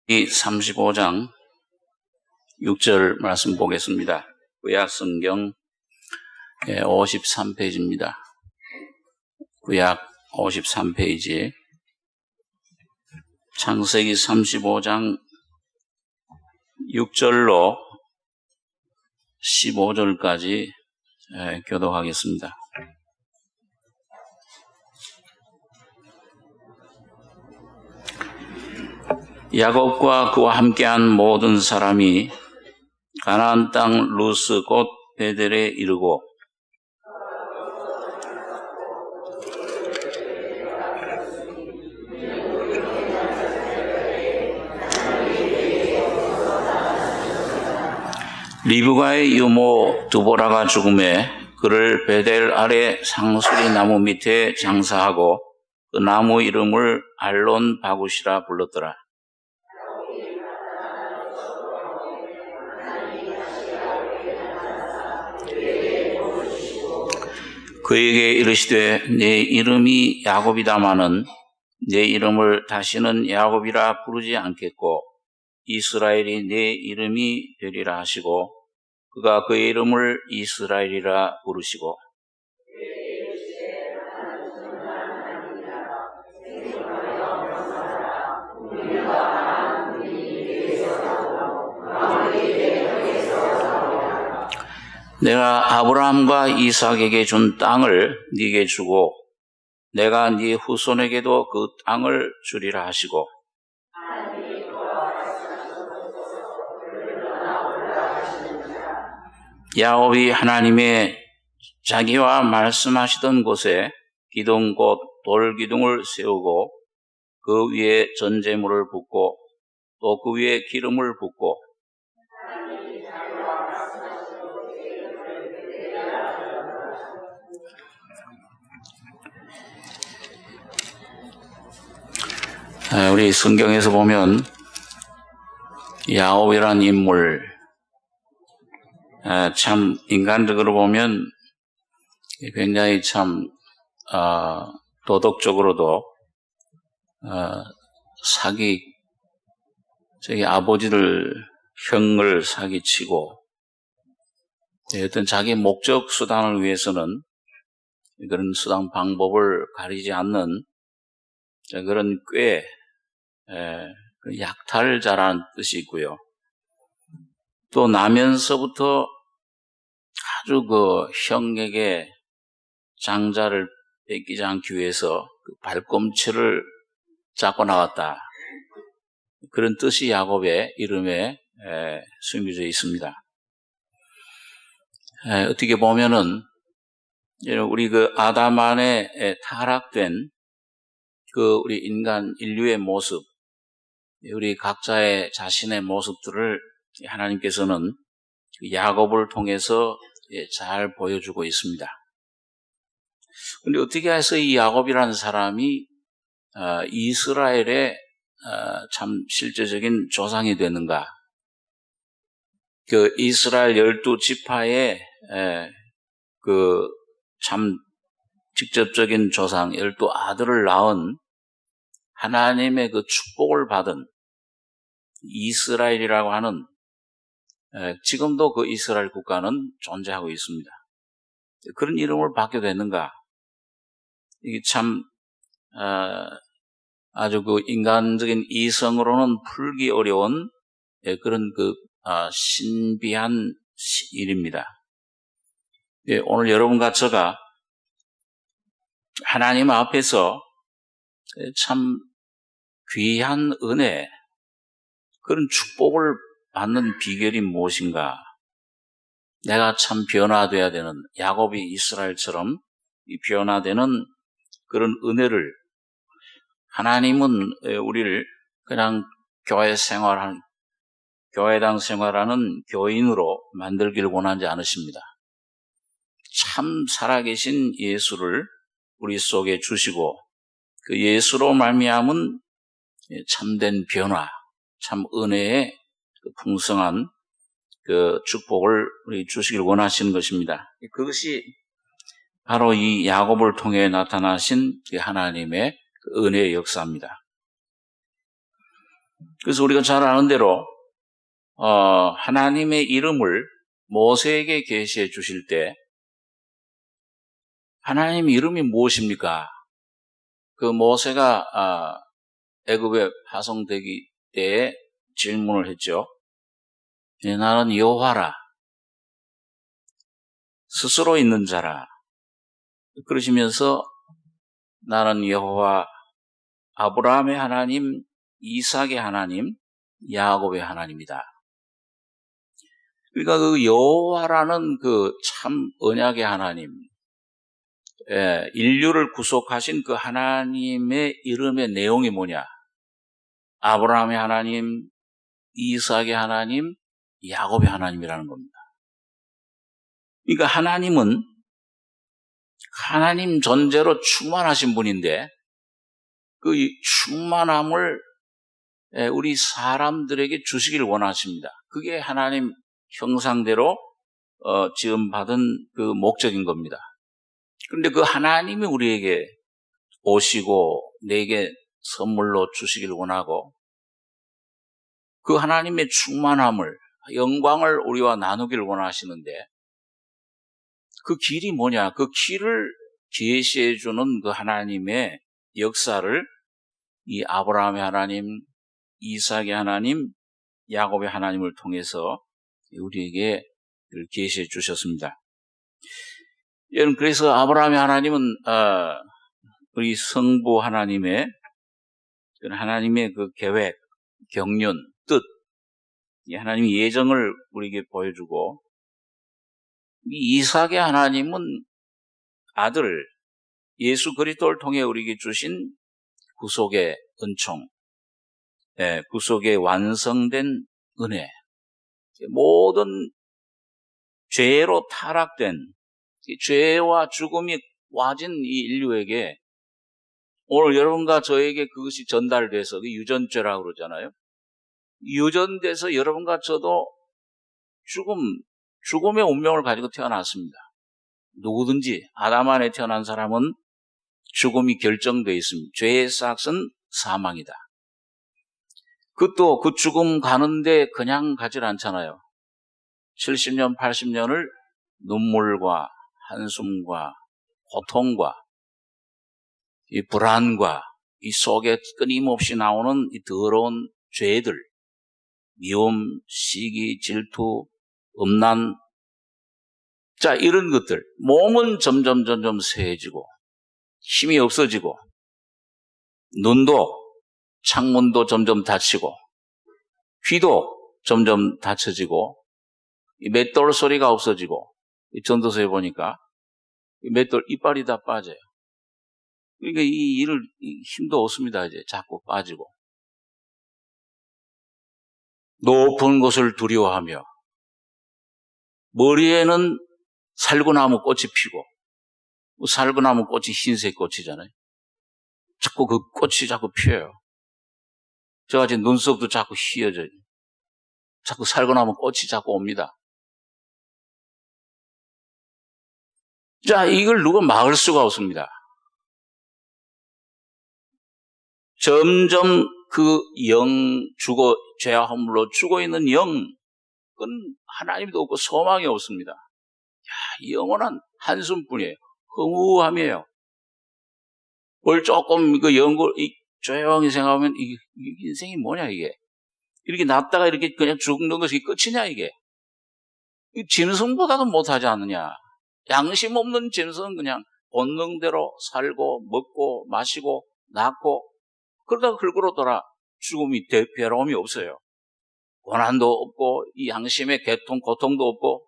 35장 6절 말씀 보겠습니다. 구약 성경 53페이지입니다. 구약 53페이지 창세기 35장 6절로 15절까지 교독하겠습니다. 야곱과 그와 함께한 모든 사람이 가나안 땅 루스 곧 베델에 이르고 리브가의 유모 두보라가 죽음에 그를 베델 아래 상수리 나무 밑에 장사하고 그 나무 이름을 알론 바굿이라 불렀더라. 그에게 이르시되 내 이름이 야곱이다마는 내 이름을 다시는 야곱이라 부르지 않겠고 이스라엘이 내 이름이 되리라 하시고 그가 그의 이름을 이스라엘이라 부르시고 내가 아브라함과 이삭에게 준 땅을 네게 주고 내가 네 후손에게도 그 땅을 주리라 하시고 야곱이 하나님의 자기와 말씀하시던 곳에 기둥 곧 돌기둥을 세우고 그 위에 전제물을 붓고 또 그 위에 기름을 붓고 우리 성경에서 보면 야곱이라는 인물 참 인간적으로 보면 굉장히 참 도덕적으로도 저희 아버지를 형을 사기치고 어떤 자기 목적 수단을 위해서는 그런 수단 방법을 가리지 않는 그런 꽤 약탈자라는 뜻이 있고요. 또 나면서부터 아주 그 형에게 장자를 뺏기지 않기 위해서 그 발꿈치를 잡고 나갔다. 그런 뜻이 야곱의 이름에 숨겨져 있습니다. 어떻게 보면은 우리 그 아담 안에 타락된 그 우리 인간 인류의 모습, 우리 각자의 자신의 모습들을 하나님께서는 야곱을 통해서 잘 보여주고 있습니다. 그런데 어떻게 해서 이 야곱이라는 사람이 이스라엘의 참 실제적인 조상이 되는가? 그 이스라엘 12지파의 그 참 직접적인 조상 12아들을 낳은 하나님의 그 축복을 받은 이스라엘이라고 하는 지금도 그 이스라엘 국가는 존재하고 있습니다. 그런 이름을 받게 됐는가? 이게 참 아주 그 인간적인 이성으로는 풀기 어려운 그런 그 신비한 일입니다. 오늘 여러분과 제가 하나님 앞에서 참 귀한 은혜, 그런 축복을 받는 비결이 무엇인가? 내가 참 변화돼야 되는, 야곱이 이스라엘처럼 변화되는 그런 은혜를 하나님은 우리를 그냥 교회당 생활하는 교인으로 만들기를 원하지 않으십니다. 참 살아계신 예수를 우리 속에 주시고 그 예수로 말미암은 참된 변화, 참 은혜의 풍성한 그 축복을 우리 주시길 원하시는 것입니다. 그것이 바로 이 야곱을 통해 나타나신 하나님의 은혜의 역사입니다. 그래서 우리가 잘 아는 대로 하나님의 이름을 모세에게 계시해 주실 때 하나님의 이름이 무엇입니까? 그 모세가 애굽에 파송되기 때에 질문을 했죠. 나는 여호와라. 스스로 있는 자라. 그러시면서 나는 여호와 아브라함의 하나님, 이삭의 하나님, 야곱의 하나님이다. 그러니까 그 여호와라는 그 참 언약의 하나님, 인류를 구속하신 그 하나님의 이름의 내용이 뭐냐? 아브라함의 하나님, 이삭의 하나님, 야곱의 하나님이라는 겁니다. 그러니까 하나님은 하나님 존재로 충만하신 분인데 그 충만함을 우리 사람들에게 주시기를 원하십니다. 그게 하나님 형상대로 지음받은 그 목적인 겁니다. 그런데 그 하나님이 우리에게 오시고 내게 선물로 주시기를 원하고 그 하나님의 충만함을, 영광을 우리와 나누기를 원하시는데 그 길이 뭐냐? 그 길을 제시해 주는 그 하나님의 역사를 이 아브라함의 하나님, 이삭의 하나님, 야곱의 하나님을 통해서 우리에게 계시해 주셨습니다. 여러분, 그래서 아브라함의 하나님은 우리 성부 하나님의 그 계획, 경륜, 뜻, 이 하나님의 예정을 우리에게 보여주고 이 이삭의 하나님은 아들 예수 그리스도를 통해 우리에게 주신 구속의 은총, 구속의 완성된 은혜, 모든 죄로 타락된 죄와 죽음이 와진 이 인류에게 오늘 여러분과 저에게 그것이 전달돼서 유전죄라고 그러잖아요. 유전돼서 여러분과 저도 죽음의 운명을 가지고 태어났습니다. 누구든지 아담 안에 태어난 사람은 죽음이 결정되어 있습니다. 죄의 싹은 사망이다. 그것도 그 죽음 가는데 그냥 가질 않잖아요. 70년, 80년을 눈물과 한숨과 고통과 이 불안과 이 속에 끊임없이 나오는 이 더러운 죄들, 미움, 시기, 질투, 음란, 자, 이런 것들, 몸은 점점 쇠해지고 힘이 없어지고 눈도, 창문도 점점 닫히고 귀도 점점 닫혀지고 이 맷돌 소리가 없어지고 이 전도서에 보니까 이 맷돌 이빨이 다 빠져요. 그러니까 이 힘도 없습니다. 이제 자꾸 빠지고 높은 곳을 두려워하며 머리에는 살구나무 꽃이 피고 살구나무 꽃이 흰색 꽃이잖아요. 자꾸 그 꽃이 자꾸 피어요. 저같이 눈썹도 자꾸 휘어져요. 자꾸 살구나무 꽃이 자꾸 옵니다. 자, 이걸 누가 막을 수가 없습니다. 점점 그 죄와 허물로 죽어 있는 영은 하나님도 없고 소망이 없습니다. 영원한 한숨뿐이에요. 허무함이에요. 뭘 조금 조용히 생각하면 이게 인생이 뭐냐 이게. 이렇게 났다가 이렇게 그냥 죽는 것이 끝이냐 이게. 짐승보다도 못하지 않느냐. 양심 없는 짐승은 그냥 본능대로 살고 먹고 마시고 낳고 그러다가 흙으로 돌아 죽음이 괴로움이 없어요. 고난도 없고 이 양심의 고통도 없고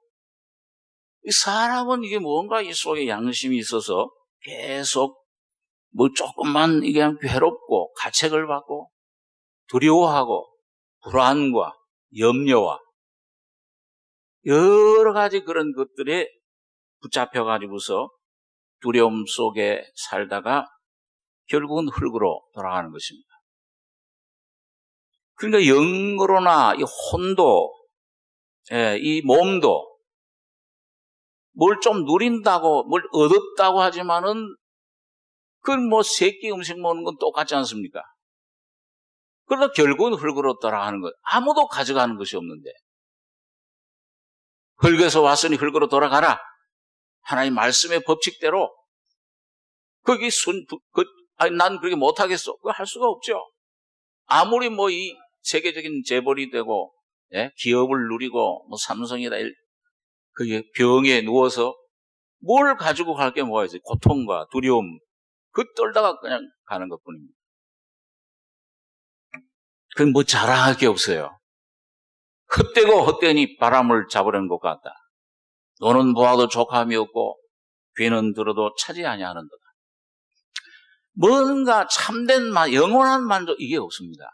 이 사람은 이게 뭔가 이 속에 양심이 있어서 계속 조금만 이게 괴롭고 가책을 받고 두려워하고 불안과 염려와 여러 가지 그런 것들에 붙잡혀가지고서 두려움 속에 살다가 결국은 흙으로 돌아가는 것입니다. 그러니까 영으로나 이 혼도, 이 몸도 뭘 좀 누린다고, 뭘 얻었다고 하지만은 그건 새끼 음식 먹는 건 똑같지 않습니까? 그러다 결국은 흙으로 돌아가는 것. 아무도 가져가는 것이 없는데. 흙에서 왔으니 흙으로 돌아가라. 하나님 말씀의 법칙대로. 거기 난 그렇게 못하겠어. 그거 할 수가 없죠. 아무리 뭐 이 세계적인 재벌이 되고, 예? 기업을 누리고, 뭐 삼성이다, 그게 병에 누워서 뭘 가지고 갈 게 뭐가 있어요? 고통과 두려움. 그 떨다가 그냥 가는 것 뿐입니다. 그건 뭐 자랑할 게 없어요. 헛되고 헛되니 바람을 잡으려는 것 같다. 너는 보아도 족함이 없고 귀는 들어도 차지 아니하는도다. 뭔가 참된 영원한 만족 이게 없습니다.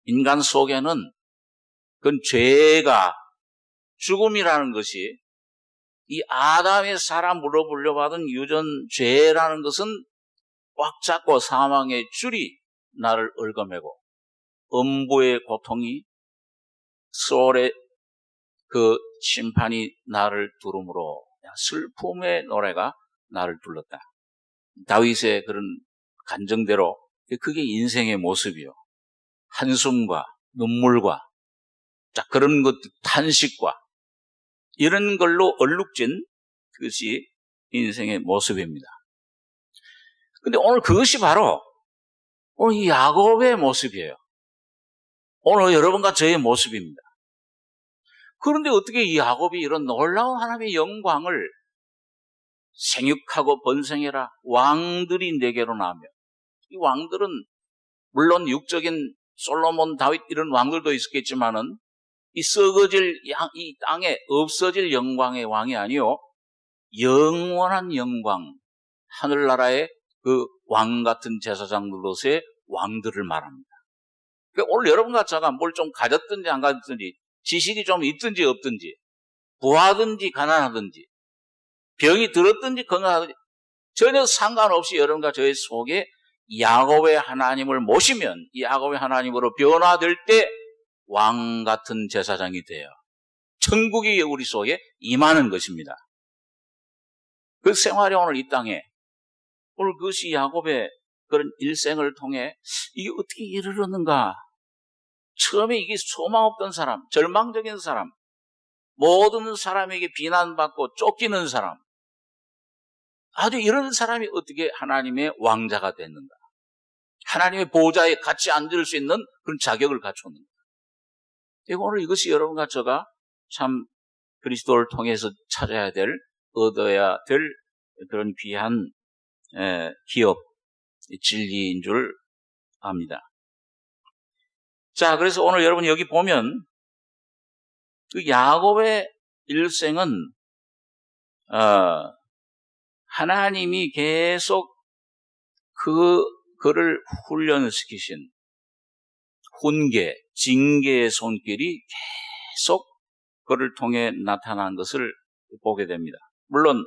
인간 속에는 그건 죄가 죽음이라는 것이 이 아담의 사람으로 물려받은 유전 죄라는 것은 꽉 잡고 사망의 줄이 나를 얽어매고 음부의 고통이 소울의 그 심판이 나를 두름으로 슬픔의 노래가 나를 둘렀다. 다윗의 그런 간정대로 그게 인생의 모습이요. 한숨과 눈물과 그런 것 탄식과 이런 걸로 얼룩진 그것이 인생의 모습입니다. 근데 오늘 그것이 바로 오늘 이 야곱의 모습이에요. 오늘 여러분과 저의 모습입니다. 그런데 어떻게 이 야곱이 이런 놀라운 하나님의 영광을 생육하고 번성해라 왕들이 내게로 나며 이 왕들은 물론 육적인 솔로몬, 다윗 이런 왕들도 있었겠지만은 이 썩어질 이 땅에 없어질 영광의 왕이 아니요 영원한 영광 하늘나라의 그 왕 같은 제사장들로서의 왕들을 말합니다. 그러니까 오늘 여러분과 제가 뭘 좀 가졌든지 안 가졌든지 지식이 좀 있든지 없든지 부하든지 가난하든지 병이 들었든지 건강하든지 전혀 상관없이 여러분과 저의 속에 야곱의 하나님을 모시면 이 야곱의 하나님으로 변화될 때 왕 같은 제사장이 돼요. 천국이 우리 속에 임하는 것입니다. 그 생활이 오늘 이 땅에 오늘 그것이 야곱의 그런 일생을 통해 이게 어떻게 이르렀는가. 처음에 이게 소망 없던 사람, 절망적인 사람, 모든 사람에게 비난받고 쫓기는 사람, 아주 이런 사람이 어떻게 하나님의 왕자가 됐는가. 하나님의 보좌에 같이 앉을 수 있는 그런 자격을 갖췄는가. 오늘 이것이 여러분과 저가 참 그리스도를 통해서 찾아야 될, 얻어야 될 그런 귀한 기업, 진리인 줄 압니다. 자, 그래서 오늘 여러분 여기 보면 그 야곱의 일생은 하나님이 계속 그를 훈련시키신 훈계, 징계의 손길이 계속 그를 통해 나타난 것을 보게 됩니다. 물론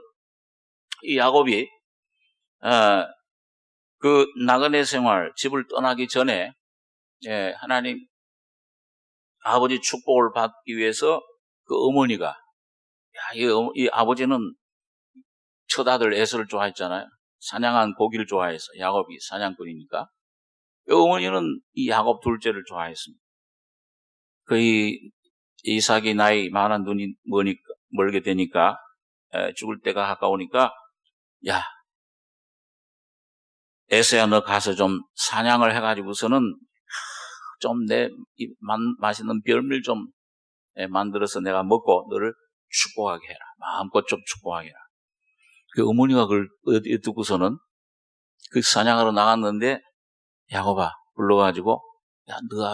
이 야곱이 그 나그네 생활, 집을 떠나기 전에 하나님 아버지 축복을 받기 위해서 그 어머니가 이 아버지는 첫 아들 에서를 좋아했잖아요. 사냥한 고기를 좋아해서 야곱이 사냥꾼이니까 어머니는 이 야곱 둘째를 좋아했습니다. 이삭이 나이 많은 눈이 멀게 되니까 죽을 때가 가까우니까 야 에서야 너 가서 좀 사냥을 해가지고서는 좀 내 맛있는 별미를 좀 만들어서 내가 먹고 너를 축복하게 해라. 마음껏 좀 축복하게 해라. 그 어머니가 그걸 듣고서는 그 사냥하러 나갔는데 야곱아 불러가지고 야 너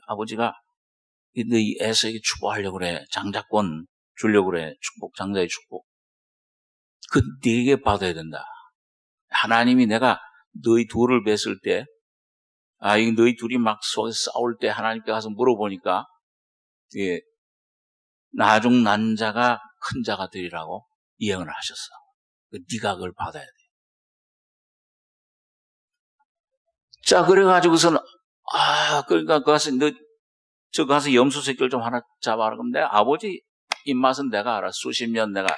아버지가 너희 에서에게 축복하려고 그래. 장자권 주려고 그래. 축복, 장자의 축복. 그 네게 받아야 된다. 하나님이 내가 너희 둘을 뵀을 때 이 너희 둘이 막 속에서 싸울 때 하나님께 가서 물어보니까 나중 난 자가 큰 자가 되리라고 예언을 하셨어. 네가 그걸 받아야 돼. 자, 그래가지고서는 그러니까 저 가서 염소 새끼를 좀 하나 잡아라. 그럼 내 아버지 입맛은 내가 알아. 수십 년 내가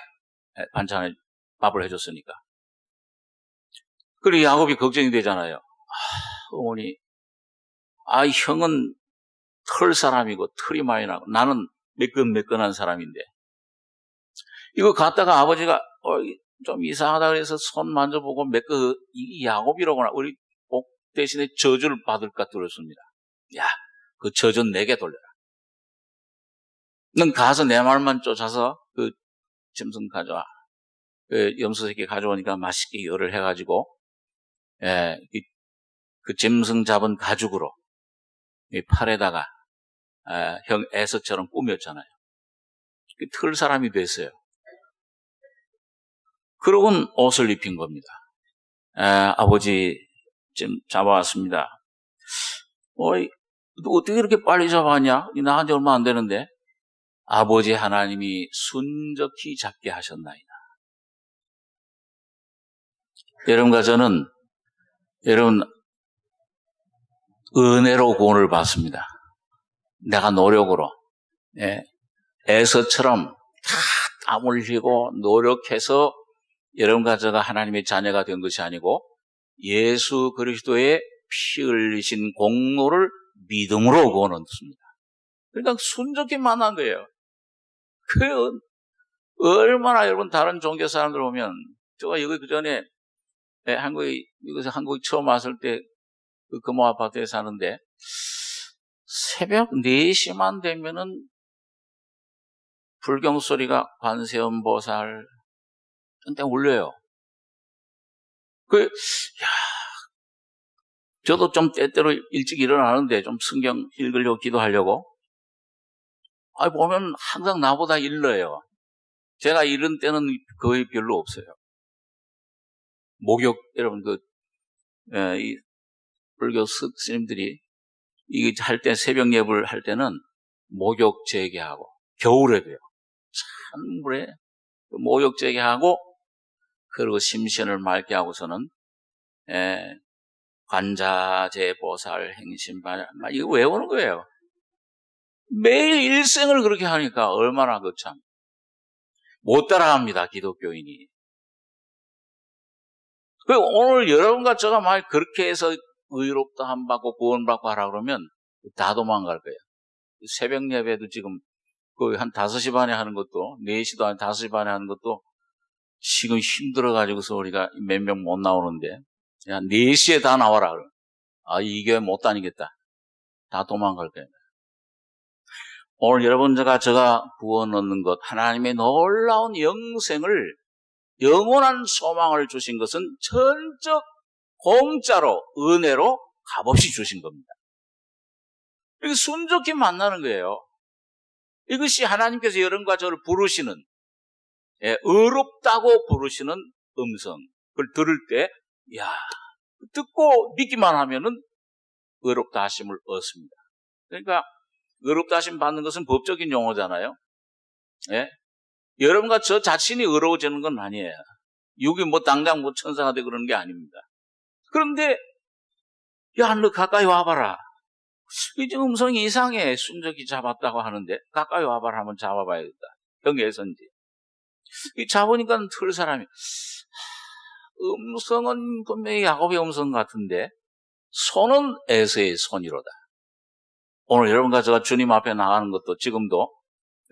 반찬을 밥을 해줬으니까. 그리고 야곱이 걱정이 되잖아요. 어머니 형은 털 사람이고 털이 많이 나고 나는 매끈매끈한 사람인데 이거 갖다가 아버지가 좀 이상하다 그래서 손 만져보고 이 야곱이로구나. 우리 복 대신에 저주를 받을까 들었습니다. 야, 그 저주 내게 돌려라. 넌 가서 내 말만 쫓아서 그 짐승 가져와. 그 염소 새끼 가져오니까 맛있게 열을 해가지고 그 짐승 잡은 가죽으로 이 팔에다가 형 에서처럼 꾸몄잖아요. 털 사람이 됐어요. 그러고는 옷을 입힌 겁니다. 아버지 지금 잡아왔습니다. 어떻게 이렇게 빨리 잡아왔냐? 나한테 얼마 안 되는데. 아버지 하나님이 순적히 잡게 하셨나이다. 여러분과 저는 은혜로 구원을 받습니다. 내가 노력으로 에서처럼 땀 흘리고 노력해서 여러분과 저가 하나님의 자녀가 된 것이 아니고 예수 그리스도의 피 흘리신 공로를 믿음으로 구원 얻습니다. 그러니까 순적히 만난 거예요. 얼마나 여러분 다른 종교 사람들 보면 제가 여기 그 전에 한국에 처음 왔을 때 그 금호 아파트에 사는데 새벽 4시만 되면은 불경 소리가 관세음보살 한때 울려요. 저도 좀 때때로 일찍 일어나는데 좀 성경 읽으려고 기도하려고. 보면 항상 나보다 일러요. 제가 이런 때는 거의 별로 없어요. 목욕, 여러분, 이 불교 스님들이 이게 할 때, 새벽 예불 할 때는 목욕 재개하고, 겨울에도요. 찬물에 목욕 재개하고, 그리고 심신을 맑게 하고서는, 관자재 보살 행심반, 이거 외우는 거예요. 매일 일생을 그렇게 하니까 얼마나 참 못 따라합니다, 기독교인이. 오늘 여러분과 제가 만약 그렇게 해서 의롭다 함받고 구원받고 하라 그러면 다 도망갈 거예요. 새벽 예배도 지금 거의 한 5시 반에 하는 것도 4시도 아니 5시 반에 하는 것도 지금 힘들어가지고서 우리가 몇 명 못 나오는데 야 4시에 다 나와라. 이 교회 못 다니겠다. 다 도망갈 거예요. 오늘 여러분 제가 구원 얻는 것, 하나님의 놀라운 영생을, 영원한 소망을 주신 것은 전적 공짜로, 은혜로 값없이 주신 겁니다. 이게 순적히 만나는 거예요. 이것이 하나님께서 여러분과 저를 부르시는, 의롭다고 부르시는 음성, 그걸 들을 때, 듣고 믿기만 하면은 의롭다 하심을 얻습니다. 그러니까, 의롭다 하심 받는 것은 법적인 용어잖아요. 여러분과 저 자신이 의로워지는 건 아니에요. 여기 당장 천사가 되고 그러는 게 아닙니다. 그런데, 너 가까이 와봐라. 이제 음성이 이상해. 순적히 잡았다고 하는데, 가까이 와봐라 한번 잡아봐야겠다. 형에선지. 잡으니까 틀 사람이, 음성은 분명히 야곱의 음성 같은데, 손은 에서의 손이로다. 오늘 여러분과 제가 주님 앞에 나가는 것도 지금도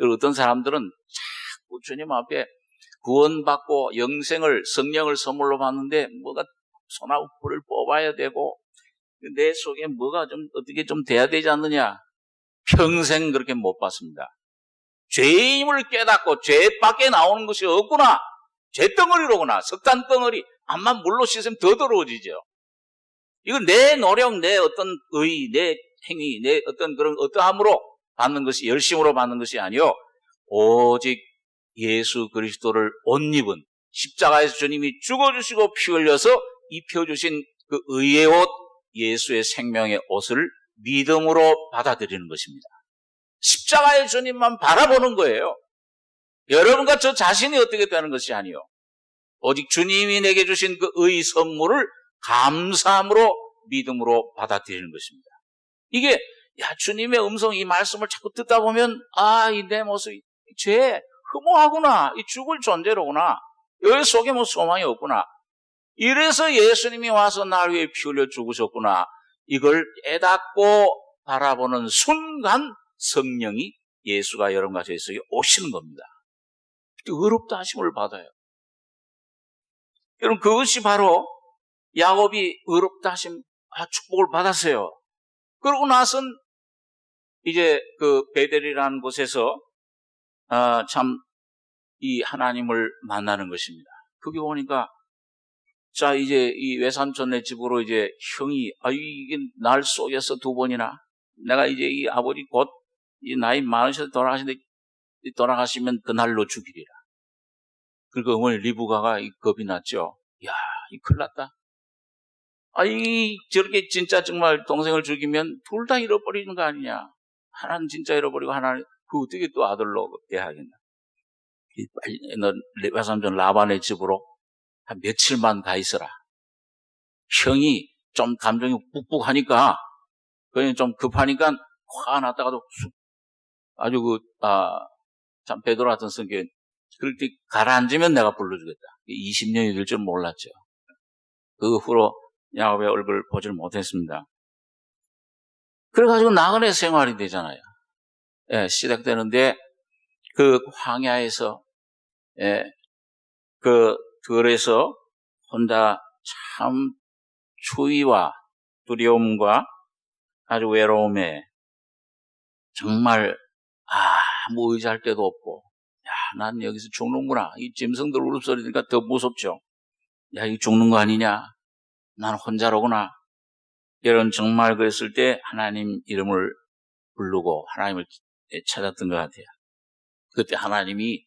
어떤 사람들은 자꾸 주님 앞에 구원받고 영생을 성령을 선물로 받는데 뭐가 손하고 불을 뽑아야 되고 내 속에 뭐가 좀 어떻게 좀 돼야 되지 않느냐. 평생 그렇게 못 받습니다. 죄임을 깨닫고 죄 밖에 나오는 것이 없구나. 죄덩어리로구나. 석탄덩어리. 암만 물로 씻으면 더 더러워지죠. 이건 내 노력, 내 어떤 의, 내 행위, 내 어떤 그런 어떠함으로 받는 것이, 열심으로 받는 것이 아니요. 오직 예수 그리스도를 옷 입은 십자가에서 주님이 죽어주시고 피 흘려서 입혀주신 그 의의 옷, 예수의 생명의 옷을 믿음으로 받아들이는 것입니다. 십자가의 주님만 바라보는 거예요. 여러분과 저 자신이 어떻게 되는 것이 아니요. 오직 주님이 내게 주신 그 의 선물을 감사함으로 믿음으로 받아들이는 것입니다. 이게 주님의 음성 이 말씀을 자꾸 듣다 보면 이 내 모습이 죄 흠모하구나. 이 죽을 존재로구나. 여기 속에 소망이 없구나. 이래서 예수님이 와서 날 위해 피 흘려 죽으셨구나. 이걸 깨닫고 바라보는 순간 성령이 예수가 여러분과 저희 속에 오시는 겁니다. 의롭다 하심을 받아요. 여러분, 그것이 바로 야곱이 의롭다 하심 축복을 받았어요. 그러고 나선 이제 그 베델이라는 곳에서 참 이 하나님을 만나는 것입니다. 그게 보니까 자, 이제 이 외삼촌네 집으로 이제 형이 이게 날 속여서 2번이나 내가 이제 이 아버지 곧 이 나이 많으셔서 돌아가시면 그날로 죽이리라. 그러니까 어머니 리브가가 겁이 났죠. 야, 이 큰일 났다. 저렇게 진짜 정말 동생을 죽이면 둘 다 잃어버리는 거 아니냐. 하나는 진짜 잃어버리고 하나는 그 어떻게 또 아들로 대하겠나. 빨리 너 외삼촌 라반의 집으로 한 며칠만 가 있어라. 형이 좀 감정이 뿍뿍하니까 그냥 좀 급하니까 화 났다가도 아주 참 베드로 같은 성격. 그럴 때 가라앉으면 내가 불러주겠다. 20년이 될 줄 몰랐죠. 그 후로 야곱의 얼굴을 보지를 못했습니다. 그래가지고 나그네 생활이 되잖아요. 예, 시작되는데 그 황야에서 그 들에서 혼자 참 추위와 두려움과 아주 외로움에 정말 아무 의지할 데도 없고 난 여기서 죽는구나. 이 짐승들 울음소리 들으니까 더 무섭죠. 야, 이거 죽는 거 아니냐. 난 혼자로구나. 이런 정말 그랬을 때 하나님 이름을 부르고 하나님을 찾았던 것 같아요. 그때 하나님이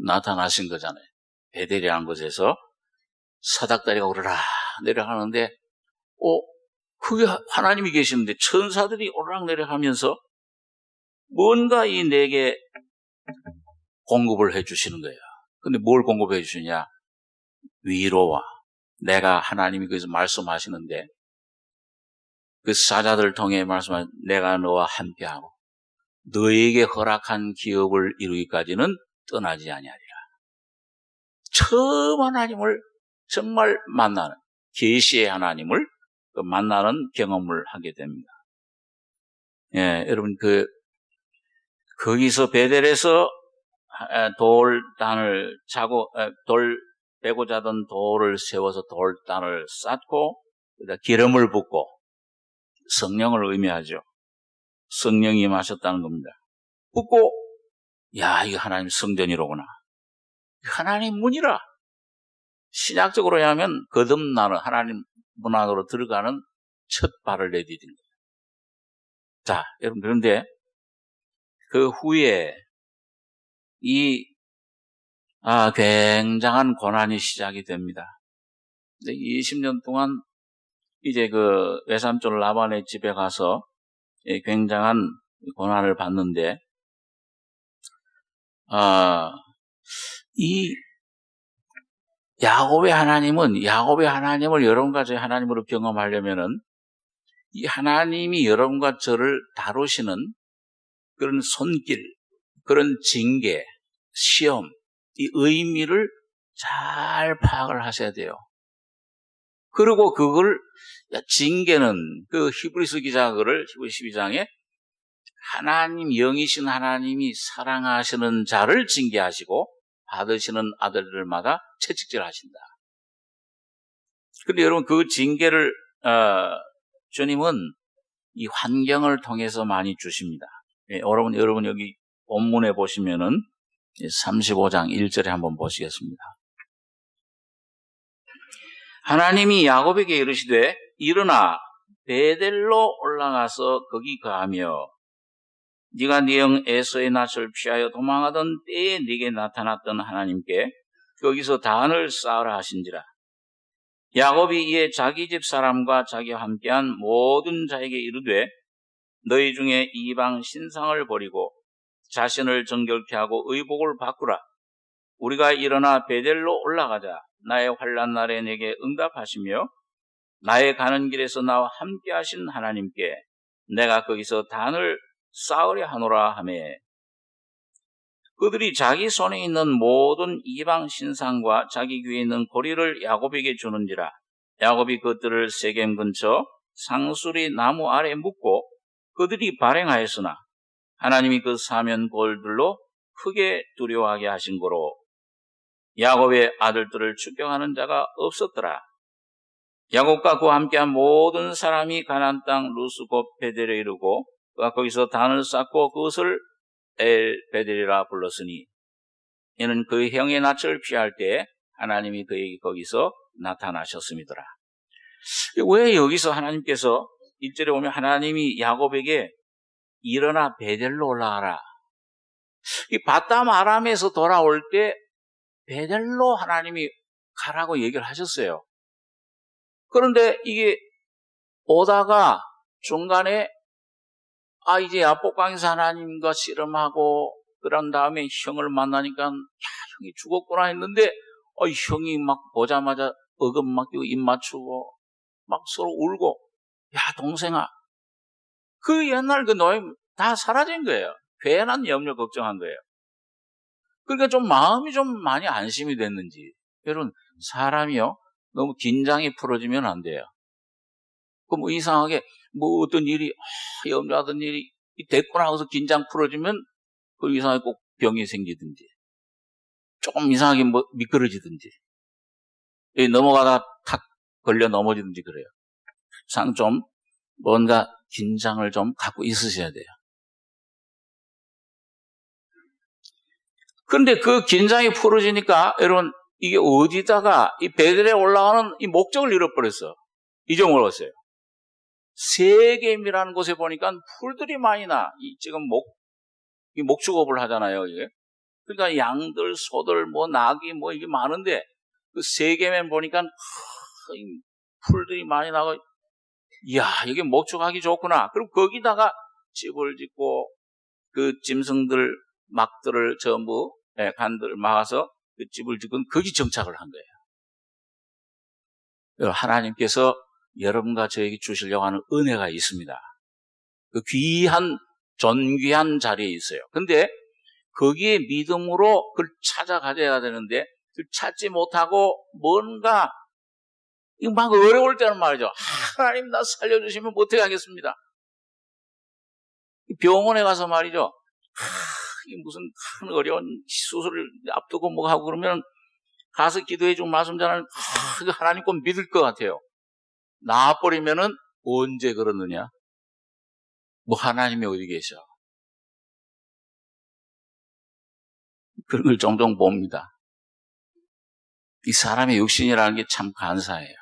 나타나신 거잖아요. 베델이라는 곳에서 사닥다리가 오르락 내려가는데 그게 하나님이 계시는데 천사들이 오르락 내려가면서 뭔가 내게 공급을 해주시는 거예요. 근데 뭘 공급해 주시냐? 위로와 내가 하나님이 거기서 말씀하시는데 그 사자들을 통해 말씀하신 내가 너와 함께하고 너에게 허락한 기업을 이루기까지는 떠나지 아니하리라. 처음 하나님을 정말 만나는 계시의 하나님을 만나는 경험을 하게 됩니다. 예, 여러분 거기서 베델에서 돌단을 차고 베고 자던 돌을 세워서 돌단을 쌓고 기름을 붓고 성령을 의미하죠. 성령이 임하셨다는 겁니다. 붓고 이거 하나님 성전이로구나. 하나님 문이라. 신약적으로 하면 거듭나는 하나님 문 안으로 들어가는 첫 발을 내디딘 거예요. 자, 여러분 그런데 그 후에 굉장한 고난이 시작이 됩니다. 20년 동안 이제 그 외삼촌 라반의 집에 가서 굉장한 고난을 받는데, 이 야곱의 하나님을 여러분과 저희 하나님으로 경험하려면은 이 하나님이 여러분과 저를 다루시는 그런 손길, 그런 징계, 시험, 이 의미를 잘 파악을 하셔야 돼요. 그리고 그걸 징계는 그 히브리서 기자가 그를 히브리 12장에 하나님 영이신 하나님이 사랑하시는 자를 징계하시고 받으시는 아들들마다 채찍질하신다. 그런데 여러분 그 징계를 주님은 이 환경을 통해서 많이 주십니다. 여러분 여기 본문에 보시면은 35장 1절에 한번 보시겠습니다. 하나님이 야곱에게 이르시되 일어나 베델로 올라가서 거기 거하며 네가 네 형 에서의 낯을 피하여 도망하던 때에 네게 나타났던 하나님께 거기서 단을 쌓으라 하신지라. 야곱이 이에 자기 집 사람과 자기와 함께한 모든 자에게 이르되 너희 중에 이방 신상을 버리고 자신을 정결케 하고 의복을 바꾸라. 우리가 일어나 베델로 올라가자. 나의 환난 날에 내게 응답하시며 나의 가는 길에서 나와 함께 하신 하나님께 내가 거기서 단을 쌓으려 하노라 하매 그들이 자기 손에 있는 모든 이방 신상과 자기 귀에 있는 고리를 야곱에게 주는지라. 야곱이 그들을 세겜 근처 상수리 나무 아래 묻고 그들이 발행하였으나 하나님이 그 사면 골들로 크게 두려워하게 하신 거로 야곱의 아들들을 추격하는 자가 없었더라. 야곱과 그와 함께한 모든 사람이 가나안 땅 루스 곧 베델에 이르고 그가 거기서 단을 쌓고 그것을 엘 베델이라 불렀으니 이는 그 형의 낯을 피할 때 하나님이 그에게 거기서 나타나셨음이더라. 왜 여기서 하나님께서 1절에 보면 하나님이 야곱에게 일어나 베델로 올라가라. 이 바담 아람에서 돌아올 때 베델로 하나님이 가라고 얘기를 하셨어요. 그런데 이게 오다가 중간에 이제 야복강에서 하나님과 씨름하고 그런 다음에 형을 만나니까 형이 죽었구나 했는데 형이 막 보자마자 어금 맡기고 입 맞추고 막 서로 울고 야 동생아 그 옛날 그 노임 다 사라진 거예요. 괜한 염려 걱정한 거예요. 그러니까 좀 마음이 좀 많이 안심이 됐는지 여러분 사람이요 너무 긴장이 풀어지면 안 돼요. 그 뭐 이상하게 뭐 어떤 일이 염려하던 일이 됐구나 하고서 긴장 풀어지면 그 이상하게 꼭 병이 생기든지 조금 이상하게 뭐 미끄러지든지 넘어가다가 탁 걸려 넘어지든지 그래요. 상 좀 뭔가 긴장을 좀 갖고 있으셔야 돼요. 그런데 그 긴장이 풀어지니까 여러분 이게 어디다가 이 베델에 올라가는 이 목적을 잃어버렸어. 잊어먹었어요. 세겜이라는 곳에 보니까 풀들이 많이 나. 지금 목축업을 하잖아요. 이게. 그러니까 양들, 소들, 뭐 낙이 뭐 이게 많은데 그 세겜에 보니까 풀들이 많이 나고 이야 이게 목축하기 좋구나. 그럼 거기다가 집을 짓고 그 짐승들 막들을 전부 간들을 막아서 그 집을 짓고 거기 정착을 한 거예요. 하나님께서 여러분과 저에게 주시려고 하는 은혜가 있습니다. 그 귀한 존귀한 자리에 있어요. 근데 거기에 믿음으로 그걸 찾아가야 되는데 그걸 찾지 못하고 뭔가 막 어려울 때는 말이죠. 하나님 나 살려주시면 어떻게 하겠습니다. 병원에 가서 말이죠. 이게 무슨 큰 어려운 수술을 앞두고 뭐 하고 그러면 가서 기도해주고 말씀 전하면 하나님 꼭 믿을 것 같아요. 나와버리면은 언제 그러느냐? 뭐 하나님이 어디 계셔? 그런 걸 종종 봅니다. 이 사람의 육신이라는 게 참 간사해요.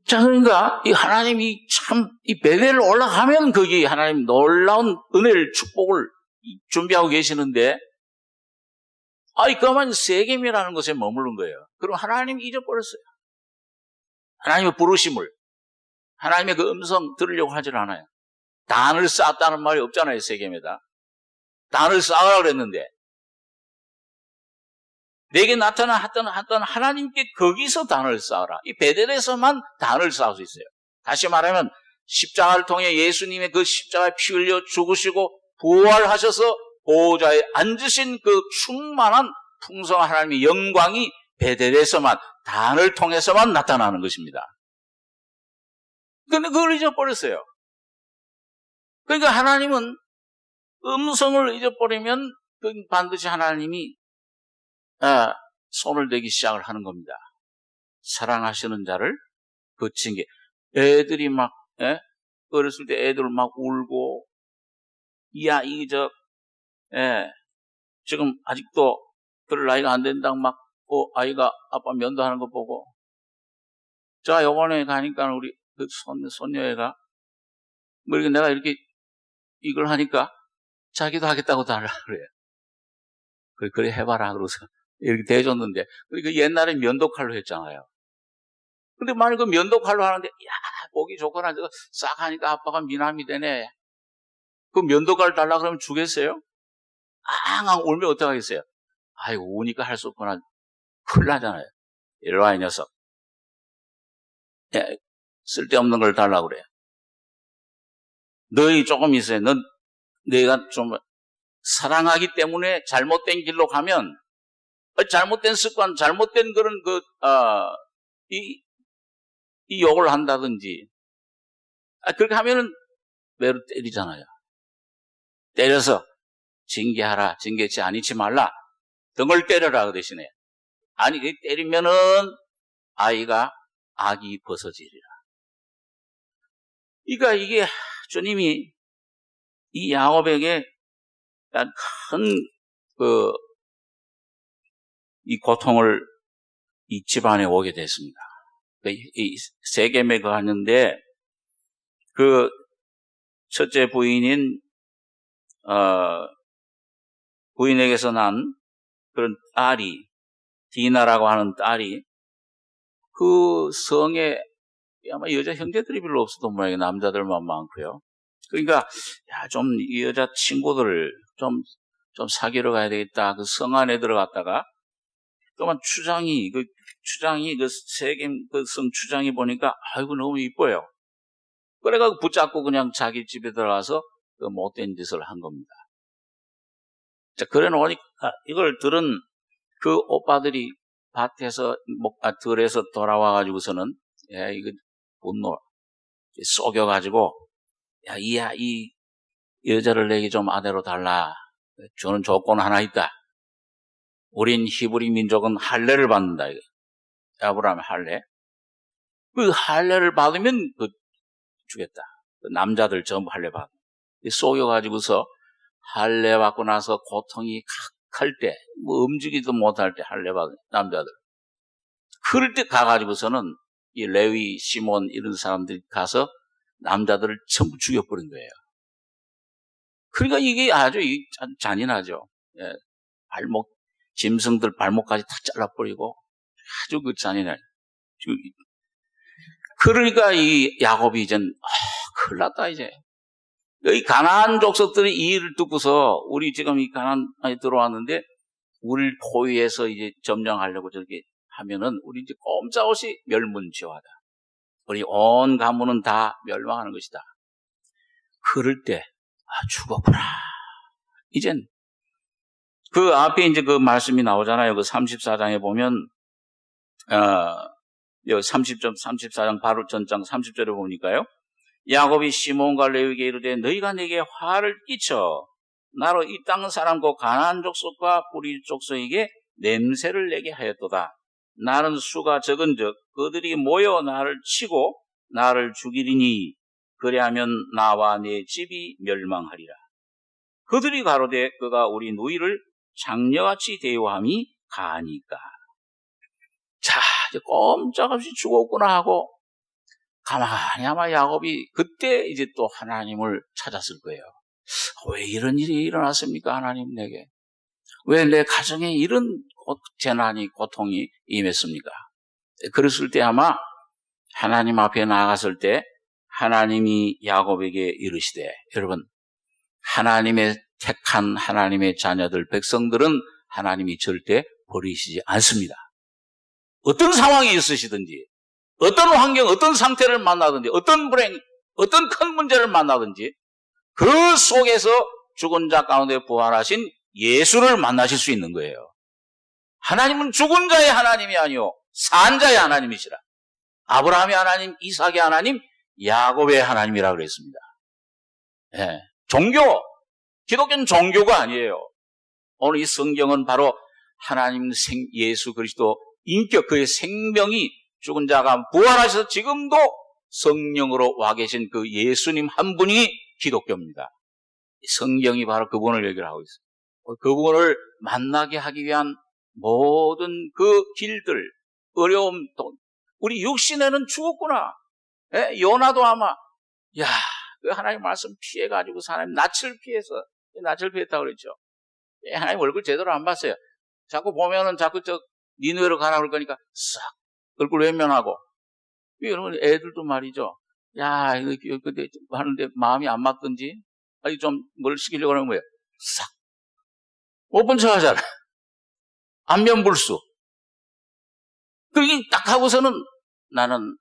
자, 그러니까 이 하나님이 참 이 베델을 올라가면 거기 하나님 놀라운 은혜를 축복을 준비하고 계시는데 그만 세겜이라는 곳에 머무른 거예요. 그럼 하나님 잊어버렸어요. 하나님의 부르심을 하나님의 그 음성 들으려고 하질 않아요. 단을 쌓았다는 말이 없잖아요. 세겜에다 단을 쌓으라고 그랬는데 내게 나타났던 하나님께 거기서 단을 쌓아라. 이 베델에서만 단을 쌓을 수 있어요. 다시 말하면 십자가를 통해 예수님의 그 십자가에 피 흘려 죽으시고 부활하셔서 보호자에 앉으신 그 충만한 풍성한 하나님의 영광이 베델에서만 단을 통해서만 나타나는 것입니다. 그런데 그걸 잊어버렸어요. 그러니까 하나님은 음성을 잊어버리면 반드시 하나님이 손을 대기 시작을 하는 겁니다. 사랑하시는 자를 거친 게 애들이 막 어렸을 때 애들 막 울고 지금 아직도 그럴 나이가 안 된다고 막 아이가 아빠 면도하는 거 보고 자 요번에 가니까 우리 그 손녀애가 뭐 이렇게 내가 이렇게 이걸 하니까 자기도 하겠다고 달라 그래요. 그래 해봐라 그러고서 이렇게 대줬는데 그 옛날에 면도칼로 했잖아요. 근데 만약 그 면도칼로 하는데 보기 좋거나 저거 싹 하니까 아빠가 미남이 되네. 그 면도칼 달라 그러면 주겠어요? 앙앙 울면 어떡하겠어요? 아이고 우니까 할 수 없구나. 큰일 나잖아요. 이리 와 이 녀석. 쓸데없는 걸 달라고 그래요. 너희 조금 있어요. 내가 좀 사랑하기 때문에 잘못된 길로 가면 잘못된 습관, 잘못된 그런 이 욕을 한다든지, 그렇게 하면은 매로 때리잖아요. 때려서 징계하라, 징계치 아니치 말라, 등을 때려라, 그 대신에. 아니, 때리면은 아이가 악이 벗어지리라. 그러니까 이게 주님이 이 야곱에게 큰 이 고통을 이 집안에 오게 됐습니다. 이 세겜에 가는데 그 첫째 부인인 부인에게서 난 그런 딸이, 디나라고 하는 딸이 그 성에 아마 여자 형제들이 별로 없었던 모양이에요. 남자들만 많고요. 그러니까 좀 이 여자 친구들을 좀 사귀러 가야 되겠다. 그 성 안에 들어갔다가 그만 추장이 그 세겜 그 성 추장이 보니까 아이고 너무 이뻐요. 그래가지고 붙잡고 그냥 자기 집에 들어가서 그 못된 짓을 한 겁니다. 자, 그래 놓으니까 이걸 들은 그 오빠들이 밭에서 들에서 돌아와가지고서는 이거 분노 쏘겨가지고 이 여자를 내게 좀 아내로 달라. 저는 조건 하나 있다. 우린 히브리 민족은 할례를 받는다. 아브라함 할례. 그 할례를 받으면 주겠다. 그 남자들 전부 할례 받아. 쏘여가지고서 할례 받고 나서 고통이 칵할 때, 움직이지도 못할 때 할례 받은 남자들. 그럴 때 가가지고서는 이 레위, 시몬 이런 사람들이 가서 남자들을 전부 죽여버린 거예요. 그러니까 이게 아주 잔인하죠. 예. 짐승들 발목까지 다 잘라버리고 아주 잔인해. 그러니까 이 야곱이 이젠 큰일 났다 이제. 이 가나안 족속들이 이 일을 듣고서 우리 지금 이 가나안에 들어왔는데 우리를 포위해서 이제 점령하려고 저렇게 하면은 우리 이제 꼼짝없이 멸문지화다. 우리 온 가문은 다 멸망하는 것이다. 그럴 때 죽었구나. 이젠 그 앞에 이제 그 말씀이 나오잖아요. 그 34장에 보면 34장 바로 전장 30절에 보니까요. 야곱이 시몬과 레위에게 이르되 너희가 내게 화를 끼쳐 나로 이 땅 사람 곧 가나안 족속과 브리 족속에게 냄새를 내게 하였도다. 나는 수가 적은즉 그들이 모여 나를 치고 나를 죽이리니 그리하면 나와 내 집이 멸망하리라. 그들이 가로되 그가 우리 누이를 장녀같이 대우함이 가하니까. 자, 이제 꼼짝없이 죽었구나 하고 가만히 아마 야곱이 그때 이제 또 하나님을 찾았을 거예요. 왜 이런 일이 일어났습니까? 하나님 내게. 왜 내 가정에 이런 재난이 고통이 임했습니까? 그랬을 때 아마 하나님 앞에 나아갔을 때 하나님이 야곱에게 이르시되, 여러분 하나님의 택한 하나님의 자녀들 백성들은 하나님이 절대 버리시지 않습니다. 어떤 상황이 있으시든지 어떤 환경, 어떤 상태를 만나든지 어떤 불행, 어떤 큰 문제를 만나든지 그 속에서 죽은 자 가운데 부활하신 예수를 만나실 수 있는 거예요. 하나님은 죽은 자의 하나님이 아니요 산 자의 하나님이시라. 아브라함의 하나님, 이삭의 하나님, 야곱의 하나님이라 그랬습니다. 예. 종교, 기독교는 종교가 아니에요. 오늘 이 성경은 바로 하나님 예수 그리스도 인격, 그의 생명이 죽은 자가 부활하셔서 지금도 성령으로 와 계신 그 예수님 한 분이 기독교입니다. 성경이 바로 그분을 얘기를 하고 있어요. 그분을 만나게 하기 위한 모든 그 길들, 어려움, 우리 육신에는 죽었구나. 예? 요나도 아마, 그 하나님 말씀 피해가지고 하나님 낯을 피했다고 그랬죠. 하나님 얼굴 제대로 안 봤어요. 자꾸 보면은 자꾸 니느웨로 가라 그럴 거니까 싹 얼굴 외면하고. 여러분 애들도 말이죠. 이거 하는데 마음이 안 맞든지, 좀 뭘 시키려고 하는 거예요. 싹. 못 본 척 하잖아. 안면불수. 그게 딱 하고서는 나는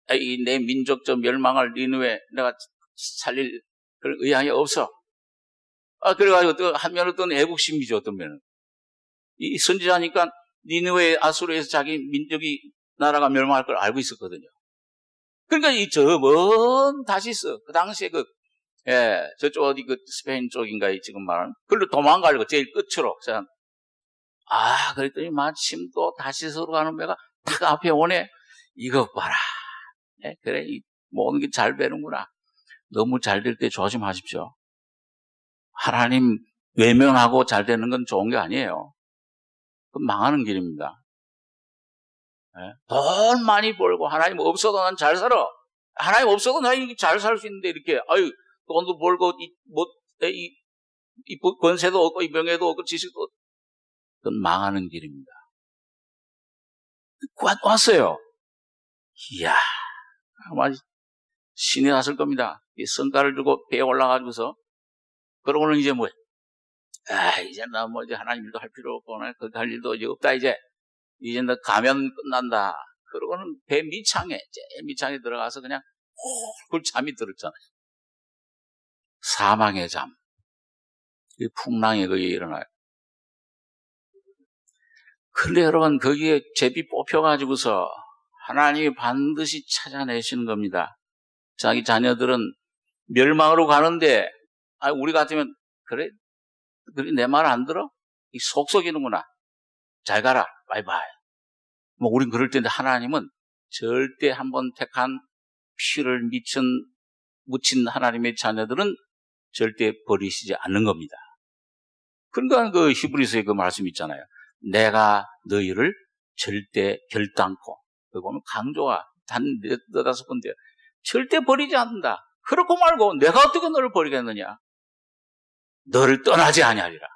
내 민족적 멸망할 니느웨 내가 살릴 그런 의향이 없어. 그래가지고 또 한면은 또 애국심이죠, 어떤 면은. 이 선지자니까 니느웨 아수르에서 자기 민족이 나라가 멸망할 걸 알고 있었거든요. 그러니까 이 저 먼 다시스, 그 당시에 저쪽 어디 스페인 쪽인가 지금 말하는, 그걸로 도망가려고 제일 끝으로. 그랬더니 마침 또 다시스로 가는 배가 딱 앞에 오네. 이거 봐라. 그래, 모든 게 잘 되는구나. 너무 잘 될 때 조심하십시오. 하나님 외면하고 잘 되는 건 좋은 게 아니에요. 그건 망하는 길입니다. 돈 많이 벌고 하나님 없어도 난 잘 살아. 하나님 없어도 나 이렇게 잘 살 수 있는데 이렇게 돈도 벌고 이 권세도 없고 이 명예도 없고 지식도, 그건 망하는 길입니다. 왔어요. 이야, 아마 신이 났을 겁니다. 이 성과를 주고 배에 올라가지고서, 그러고는 이제 이제 나 이제 하나님 일도 할 필요 없고, 그렇게 할 일도 이제 없다, 이제 너 가면 끝난다. 그러고는 배 밑창에, 제일 밑창에 들어가서 그냥 홀 잠이 들었잖아요. 사망의 잠. 이 풍랑이 거기에 일어나요. 그런데 여러분, 거기에 제비 뽑혀가지고서 하나님이 반드시 찾아내시는 겁니다. 자기 자녀들은 멸망으로 가는데, 우리 같으면, 그래 내 말 안 들어? 이 속썩이는구나. 잘 가라. 바이바이. 우린 그럴 텐데 하나님은 절대 한번 택한 피를 묻힌 하나님의 자녀들은 절대 버리시지 않는 겁니다. 그러니까 히브리서에 그 말씀 있잖아요. 내가 너희를 절대 결단코, 그거 보면 강조가 단 4-5군데 절대 버리지 않는다. 그렇고 말고 내가 어떻게 너를 버리겠느냐? 너를 떠나지 아니하리라.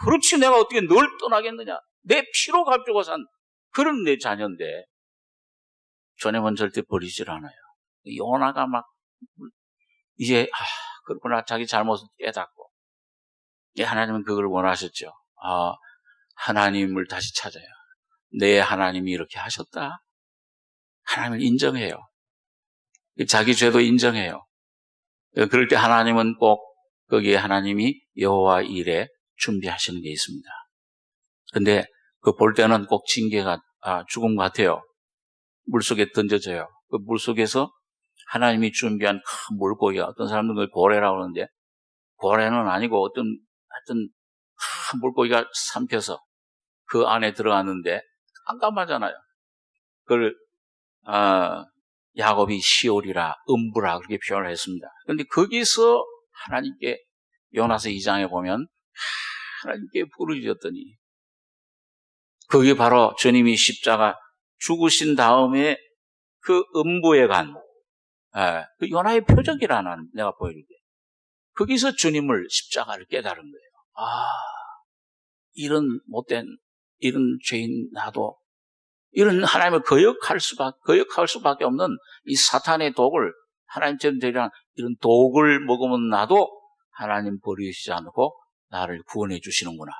그렇지, 내가 어떻게 널 떠나겠느냐? 내 피로 값주고 산 그런 내 자녀인데 주님은 절대 버리질 않아요. 요나가 이제 그렇구나, 자기 잘못을 깨닫고, 하나님은 그걸 원하셨죠. 하나님을 다시 찾아요. 내 하나님이 이렇게 하셨다. 하나님을 인정해요. 자기 죄도 인정해요. 그럴 때 하나님은 꼭 거기에 하나님이 여호와 일에 준비하시는 게 있습니다. 근데 볼 때는 꼭 징계가 죽음 같아요. 물속에 던져져요. 그 물속에서 하나님이 준비한 큰 물고기가, 어떤 사람들은 그걸 고래라고 하는데, 고래는 아니고 하여튼 큰 물고기가 삼켜서 그 안에 들어갔는데 깜깜하잖아요. 그걸 야곱이 시올이라, 음부라 그렇게 표현을 했습니다. 그런데 거기서 하나님께, 요나서 2장에 보면 하나님께 부르짖었더니, 그게 바로 주님이 십자가 죽으신 다음에 그 음부에 간 그 요나의 표적이라는, 내가 보여줄게. 거기서 주님을, 십자가를 깨달은 거예요. 이런 못된, 이런 죄인 나도, 이런 하나님을 거역할 수밖에 없는 이 사탄의 독을, 하나님처럼 되리란 이런 독을 먹으면 나도 하나님 버리시지 않고 나를 구원해 주시는구나.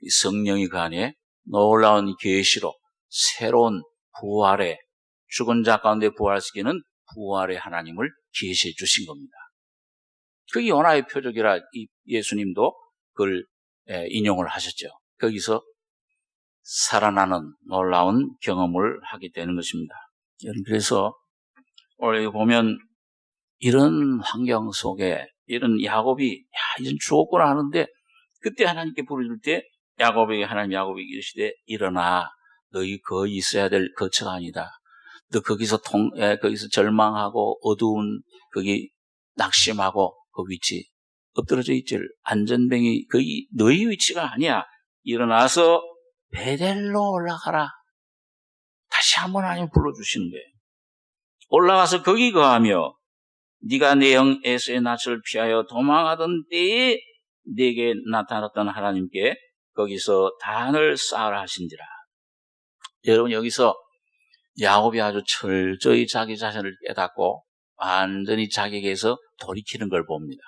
이 성령이 그 안에 놀라운 계시로 새로운 부활의, 죽은 자 가운데 부활시키는 부활의 하나님을 계시해 주신 겁니다. 그게 요나의 표적이라 예수님도 그걸 인용을 하셨죠. 거기서 살아나는 놀라운 경험을 하게 되는 것입니다. 그래서 오늘 보면 이런 환경 속에 이런 야곱이 이런 죽었구나 하는데, 그때 하나님께 부르실 때 야곱이 이르시되 일어나, 너희 거기 있어야 될 거처가 아니다. 너 거기서 절망하고 어두운 거기 낙심하고 그 위치 엎드러져 있질, 안전뱅이 거기 너희 위치가 아니야. 일어나서 베델로 올라가라. 다시 한번 하나님 불러주시는 거예요. 올라가서 거기 거하며 네가 내 영 에서의 낯을 피하여 도망하던 때에 네게 나타났던 하나님께 거기서 단을 쌓으라 하신지라. 여러분, 여기서 야곱이 아주 철저히 자기 자신을 깨닫고 완전히 자기에게서 돌이키는 걸 봅니다.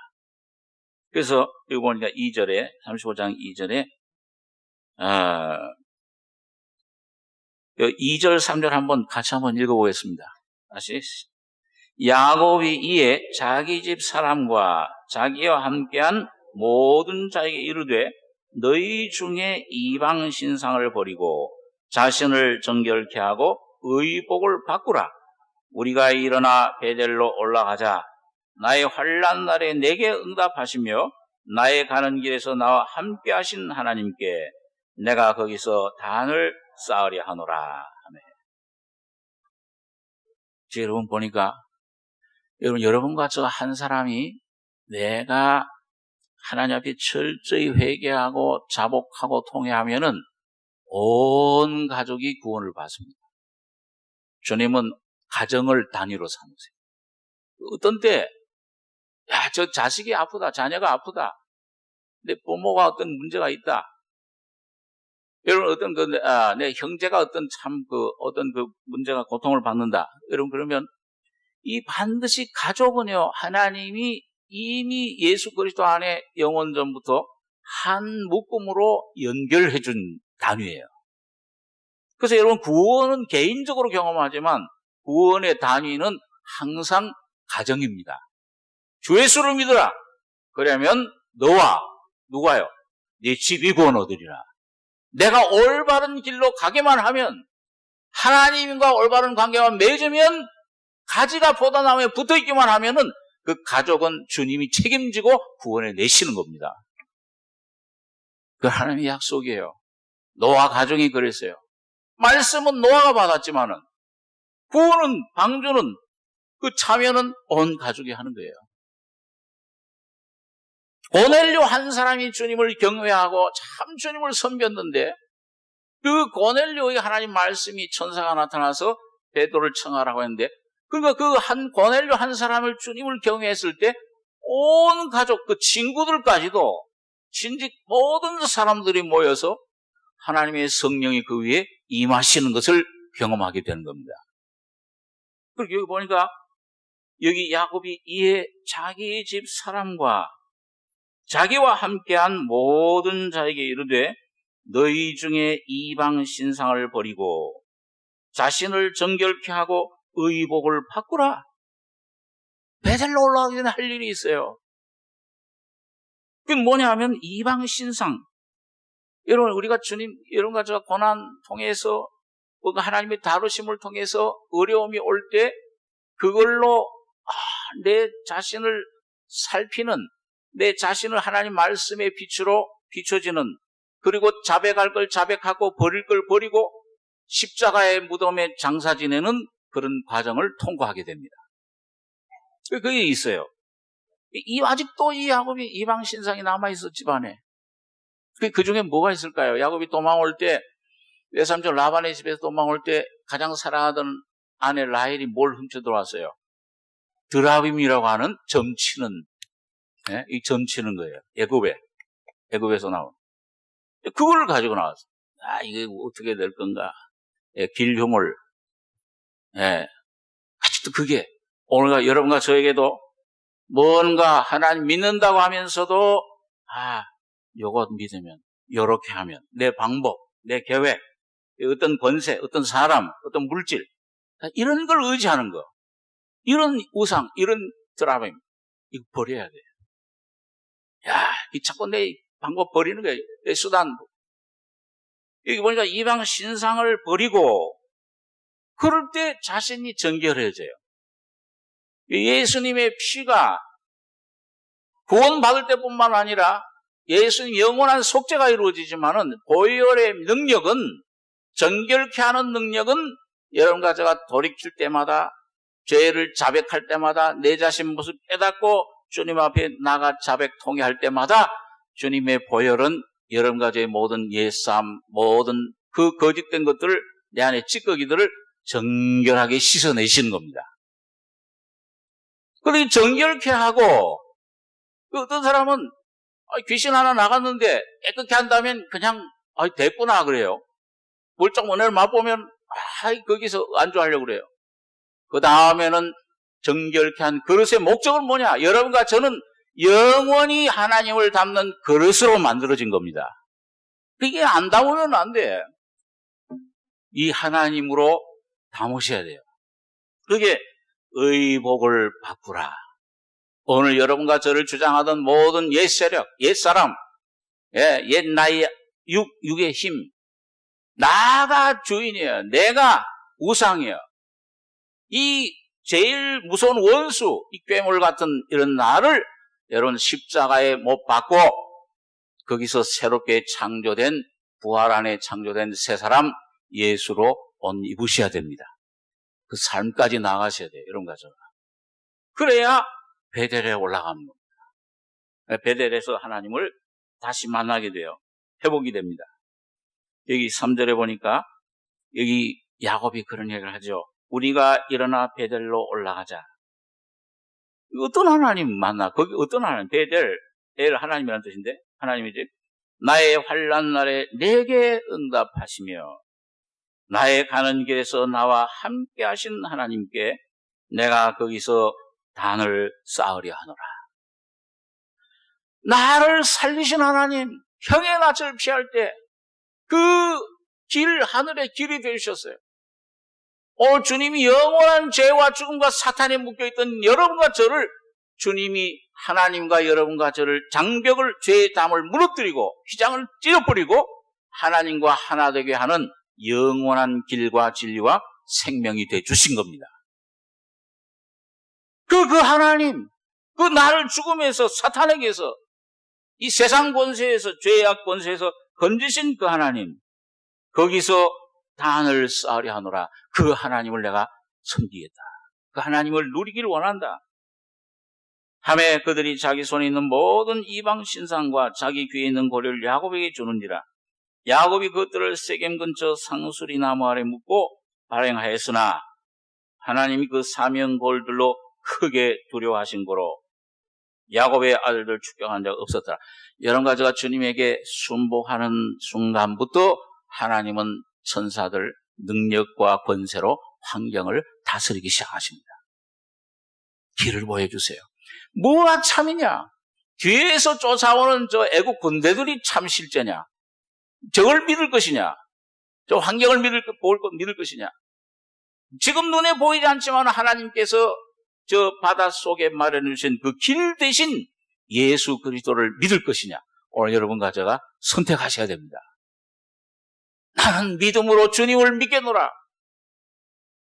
그래서 여기 보니까 2절에, 35장 2절에 2절 3절 한번 같이 한번 읽어보겠습니다. 다시. 야곱이 이에 자기 집 사람과 자기와 함께한 모든 자에게 이르되 너희 중에 이방 신상을 버리고 자신을 정결케 하고 의복을 바꾸라. 우리가 일어나 베델로 올라가자. 나의 환난 날에 내게 응답하시며 나의 가는 길에서 나와 함께 하신 하나님께 내가 거기서 단을 쌓으려 하노라. 아멘. 여러분 보니까 여러분과 저 한 사람이 내가 하나님 앞에 철저히 회개하고 자복하고 통회하면은 온 가족이 구원을 받습니다. 주님은 가정을 단위로 삼으세요. 어떤 때, 저 자식이 아프다, 자녀가 아프다, 내 부모가 어떤 문제가 있다. 여러분, 내 형제가 어떤 문제가 고통을 받는다. 여러분, 그러면 이 반드시 가족은요, 하나님이 이미 예수 그리스도 안에 영원 전부터 한 묶음으로 연결해 준 단위예요. 그래서 여러분, 구원은 개인적으로 경험하지만 구원의 단위는 항상 가정입니다. 주 예수를 믿으라. 그러면 너와 누가요? 네 집이 구원 얻으리라. 내가 올바른 길로 가기만 하면, 하나님과 올바른 관계만 맺으면, 가지가 포도나무에 붙어있기만 하면은 그 가족은 주님이 책임지고 구원해 내시는 겁니다. 그 하나님의 약속이에요. 노아 가정이 그랬어요. 말씀은 노아가 받았지만은 구원은, 방주는, 그 참여는 온 가족이 하는 거예요. 고넬료 한 사람이 주님을 경외하고 참 주님을 섬겼는데, 그 고넬료의 하나님 말씀이 천사가 나타나서 베드로를 청하라고 했는데, 그러니까 고넬료 한 사람을 주님을 경외했을 때 온 가족, 그 친구들까지도, 진즉 모든 사람들이 모여서 하나님의 성령이 그 위에 임하시는 것을 경험하게 되는 겁니다. 그리고 여기 보니까 여기 야곱이 이에 자기 집 사람과 자기와 함께한 모든 자에게 이르되 너희 중에 이방 신상을 버리고 자신을 정결케 하고 의복을 바꾸라. 베델로 올라가기 전에 할 일이 있어요. 그게 뭐냐 하면 이방 신상. 여러분, 우리가 주님, 여러분과 제가 고난 통해서, 하나님의 다루심을 통해서 어려움이 올 때 그걸로 내 자신을 살피는, 내 자신을 하나님 말씀의 빛으로 비춰지는, 그리고 자백할 걸 자백하고 버릴 걸 버리고 십자가의 무덤에 장사 지내는 그런 과정을 통과하게 됩니다. 그게 있어요. 아직도 이 야곱이 이방 신상이 남아있어, 집안에. 그 중에 뭐가 있을까요? 야곱이 도망올 때, 외삼촌 라반의 집에서 도망올 때 가장 사랑하던 아내 라헬이 뭘 훔쳐 들어왔어요? 드라빔이라고 하는 점치는, 이 점치는 거예요. 애굽에서 나온. 그걸 가지고 나왔어요. 이게 어떻게 될 건가? 길흉을. 아직도 그게, 오늘 여러분과 저에게도 뭔가 하나님 믿는다고 하면서도, 요것 믿으면, 요렇게 하면, 내 방법, 내 계획, 어떤 권세, 어떤 사람, 어떤 물질, 이런 걸 의지하는 거. 이런 우상, 이런 드라마, 이거 버려야 돼요. 이 자꾸 내 방법 버리는 거예요. 내 수단. 여기 보니까 이방 신상을 버리고, 그럴 때 자신이 정결해져요. 예수님의 피가 구원받을 때뿐만 아니라 예수님 영원한 속죄가 이루어지지만은 보혈의 능력은, 정결케 하는 능력은 여러분과 제가 돌이킬 때마다, 죄를 자백할 때마다, 내 자신 모습 깨닫고 주님 앞에 나가 자백 통회할 때마다 주님의 보혈은 여러분과 저의 모든 옛삶, 모든 그 거짓된 것들을, 내 안에 찌꺼기들을 정결하게 씻어내시는 겁니다. 그리고 정결케 하고, 어떤 사람은 귀신 하나 나갔는데 깨끗게 한다면 그냥 됐구나 그래요. 물적 은혜를 맛보면 거기서 안주하려고 그래요. 그 다음에는 정결케 한 그릇의 목적은 뭐냐? 여러분과 저는 영원히 하나님을 담는 그릇으로 만들어진 겁니다. 그게 안 담으면 안 돼. 이 하나님으로 담으셔야 돼요. 그게 의복을 바꾸라. 오늘 여러분과 저를 주장하던 모든 옛 세력, 옛 사람, 옛 나이, 육의 힘, 나가 주인이에요. 내가 우상이에요. 이 제일 무서운 원수, 이 괴물 같은 이런 나를 여러분 십자가에 못 박고 거기서 새롭게 창조된, 부활 안에 창조된 새 사람 예수로 옷 입으셔야 됩니다. 그 삶까지 나가셔야 돼요. 이런 거죠. 그래야 베델에 올라가는 겁니다. 베델에서 하나님을 다시 만나게 돼요. 회복이 됩니다. 여기 3절에 보니까 여기 야곱이 그런 얘기를 하죠. 우리가 일어나 베델로 올라가자. 어떤 하나님 만나? 거기 어떤 하나님? 베델, 하나님이라는 뜻인데 하나님이지. 나의 환난 날에 내게 응답하시며 나의 가는 길에서 나와 함께 하신 하나님께 내가 거기서 단을 쌓으려 하노라. 나를 살리신 하나님, 형의 낯을 피할 때 그 길, 하늘의 길이 되주셨어요. 오늘 주님이 영원한 죄와 죽음과 사탄에 묶여있던 여러분과 저를 주님이 하나님과 여러분과 저를 장벽을, 죄의 담을 무너뜨리고 휘장을 찢어버리고 하나님과 하나 되게 하는 영원한 길과 진리와 생명이 되주신 겁니다. 그 하나님, 그 나를 죽음에서 사탄에게서 이 세상 권세에서 죄악 권세에서 건지신 그 하나님, 거기서 단을 쌓으려 하노라. 그 하나님을 내가 섬기겠다. 그 하나님을 누리기를 원한다. 하매 그들이 자기 손에 있는 모든 이방 신상과 자기 귀에 있는 고려를 야곱에게 주는지라. 야곱이 그것들을 세겜 근처 상수리 나무 아래 묻고 발행하였으나 하나님이 그 사명 골들로 크게 두려워하신 거로 야곱의 아들들 축격한 자가 없었더라. 여러분 가지가 주님에게 순복하는 순간부터 하나님은 천사들 능력과 권세로 환경을 다스리기 시작하십니다. 길을 보여주세요. 뭐가 참이냐? 뒤에서 쫓아오는 저 애국 군대들이 참 실제냐? 저걸 믿을 것이냐? 저 환경을 믿을 것이냐? 지금 눈에 보이지 않지만 하나님께서 저 바닷속에 마련해 주신 그 길 대신 예수 그리스도를 믿을 것이냐? 오늘 여러분과 제가 선택하셔야 됩니다. 나는 믿음으로 주님을 믿겠노라.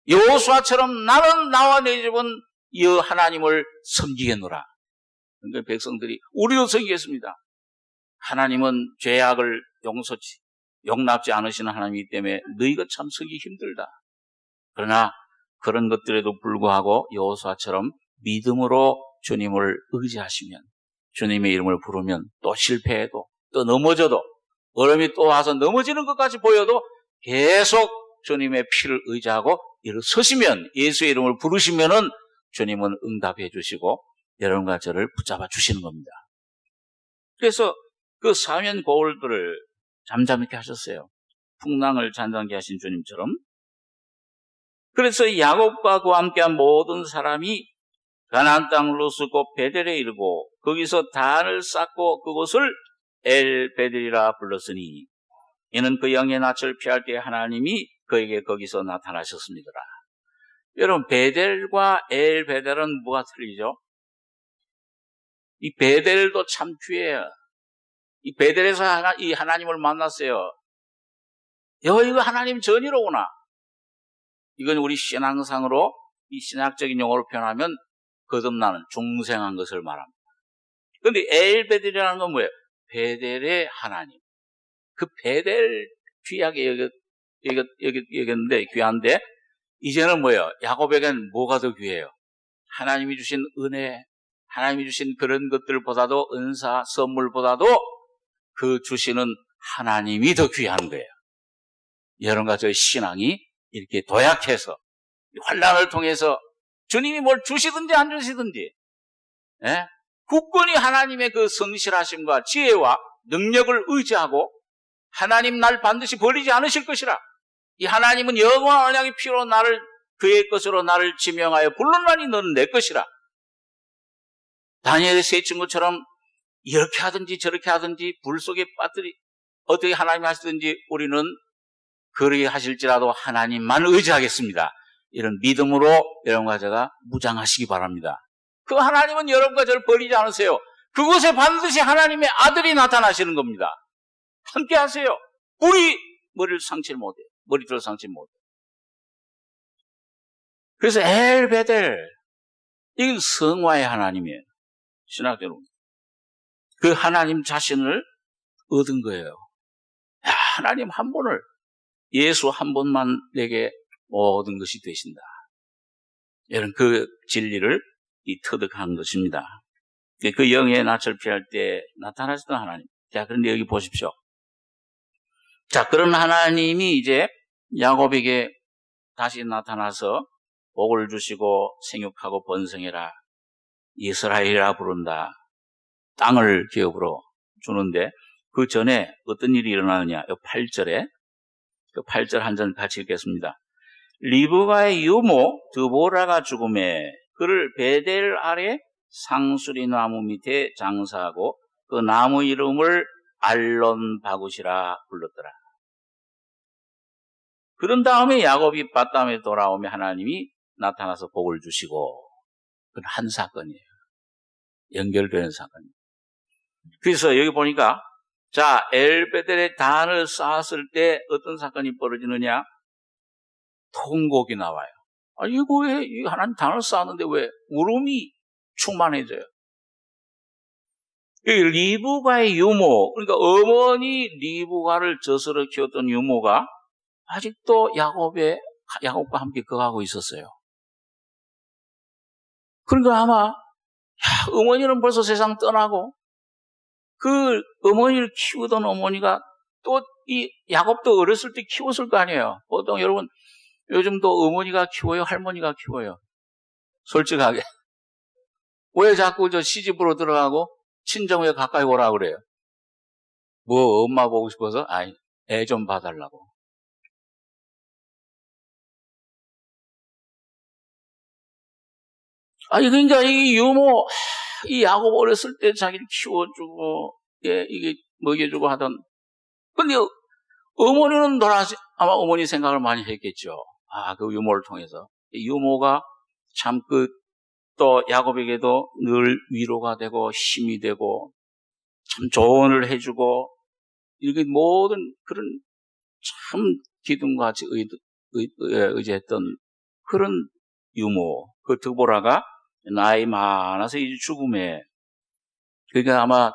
여호수아처럼 나는 나와 내 집은 이 하나님을 섬기겠노라. 그러니까 백성들이 우리도 섬기겠습니다. 하나님은 죄악을 용납지 않으시는 하나님이기 때문에 너희가 참 섬기기 힘들다. 그러나 그런 것들에도 불구하고 여호수아처럼 믿음으로 주님을 의지하시면, 주님의 이름을 부르면 또 실패해도 또 넘어져도 얼음이 또 와서 넘어지는 것까지 보여도 계속 주님의 피를 의지하고 일어서시면, 예수의 이름을 부르시면은 주님은 응답해 주시고 여러분과 저를 붙잡아 주시는 겁니다. 그래서 그 사면 고울들을 잠잠케 하셨어요. 풍랑을 잔잔케 하신 주님처럼. 그래서 야곱과 그와 함께한 모든 사람이 가나안 땅 루스 곧 베델에 이르고 거기서 단을 쌓고 그곳을 엘베델이라 불렀으니 이는 그 영의 낯을 피할 때 하나님이 그에게 거기서 나타나셨습니다라. 여러분, 베델과 엘베델은 뭐가 틀리죠? 이 베델도 참 귀해요. 이 베델에서 이 하나님을 만났어요. 이거 하나님 전이로구나. 이건 우리 신앙상으로, 이 신학적인 용어로 표현하면 거듭나는, 중생한 것을 말합니다. 그런데 엘베델이라는 건 뭐예요? 베델의 하나님. 그 베델 귀하게 여겼는데, 귀한데, 이제는 뭐예요? 야곱에게는 뭐가 더 귀해요? 하나님이 주신 은혜, 하나님이 주신 그런 것들보다도, 은사, 선물보다도 그 주시는 하나님이 더 귀한 거예요. 여러분과 저의 신앙이 이렇게 도약해서 환난을 통해서 주님이 뭘 주시든지 안 주시든지, 굳건히 하나님의 그 성실하심과 지혜와 능력을 의지하고 하나님 날 반드시 버리지 않으실 것이라. 이 하나님은 영원한 언약의 피로 나를 그의 것으로 나를 지명하여 불렀나니 너는 내 것이라. 다니엘의 세 친구처럼 이렇게 하든지 저렇게 하든지 불 속에 빠뜨리 어떻게 하나님이 하시든지 우리는 그렇게 하실지라도 하나님만 의지하겠습니다. 이런 믿음으로 여러분과 제가 무장하시기 바랍니다. 그 하나님은 여러분과 저를 버리지 않으세요. 그곳에 반드시 하나님의 아들이 나타나시는 겁니다. 함께 하세요. 우리 머리를 상칠 못해. 머리털 상칠 못해. 그래서 엘베델, 이건 성화의 하나님이에요. 신학적으로. 그 하나님 자신을 얻은 거예요. 야, 하나님 한 분을, 예수 한 분만 내게 모든 것이 되신다. 이런 그 진리를 터득한 것입니다. 그 영의 낯을 피할 때 나타나셨던 하나님. 자, 그런데 여기 보십시오. 자, 그런 하나님이 이제 야곱에게 다시 나타나서 복을 주시고 생육하고 번성해라. 이스라엘이라 부른다. 땅을 기업으로 주는데 그 전에 어떤 일이 일어나느냐. 8절에 그 8절 한 절 같이 읽겠습니다. 리브가의 유모 드보라가 죽음에 그를 베델 아래 상수리 나무 밑에 장사하고 그 나무 이름을 알론 바굿이라 불렀더라. 그런 다음에 야곱이 밧담에 돌아오며 하나님이 나타나서 복을 주시고 그건 한 사건이에요. 연결되는 사건이에요. 그래서 여기 보니까 자 엘베델의 단을 쌓았을 때 어떤 사건이 벌어지느냐? 통곡이 나와요. 아, 이거 왜 하나님 단을 쌓았는데 왜 울음이 충만해져요? 리브가의 유모, 그러니까 어머니 리브가를 젖으로 키웠던 유모가 아직도 야곱과 함께 거하고 있었어요. 그러니까 아마 어머니는 벌써 세상 떠나고 그 어머니를 키우던 어머니가 또 이 야곱도 어렸을 때 키웠을 거 아니에요. 보통 여러분 요즘도 어머니가 키워요, 할머니가 키워요. 솔직하게. 왜 자꾸 저 시집으로 들어가고 친정에 가까이 오라 그래요? 뭐 엄마 보고 싶어서? 아니, 애 좀 봐달라고. 아니 그러니까 이 유모, 이 야곱 어렸을 때 자기를 키워주고 이게 먹여주고 하던. 근데 어머니는 아마 어머니 생각을 많이 했겠죠. 그 유모를 통해서. 이 유모가 참 또 야곱에게도 늘 위로가 되고 힘이 되고 참 조언을 해주고 이렇게 모든 그런 참 기둥같이 의지했던 그런 유모. 그 드보라가 나이 많아서 이제 죽음에, 그러니까 아마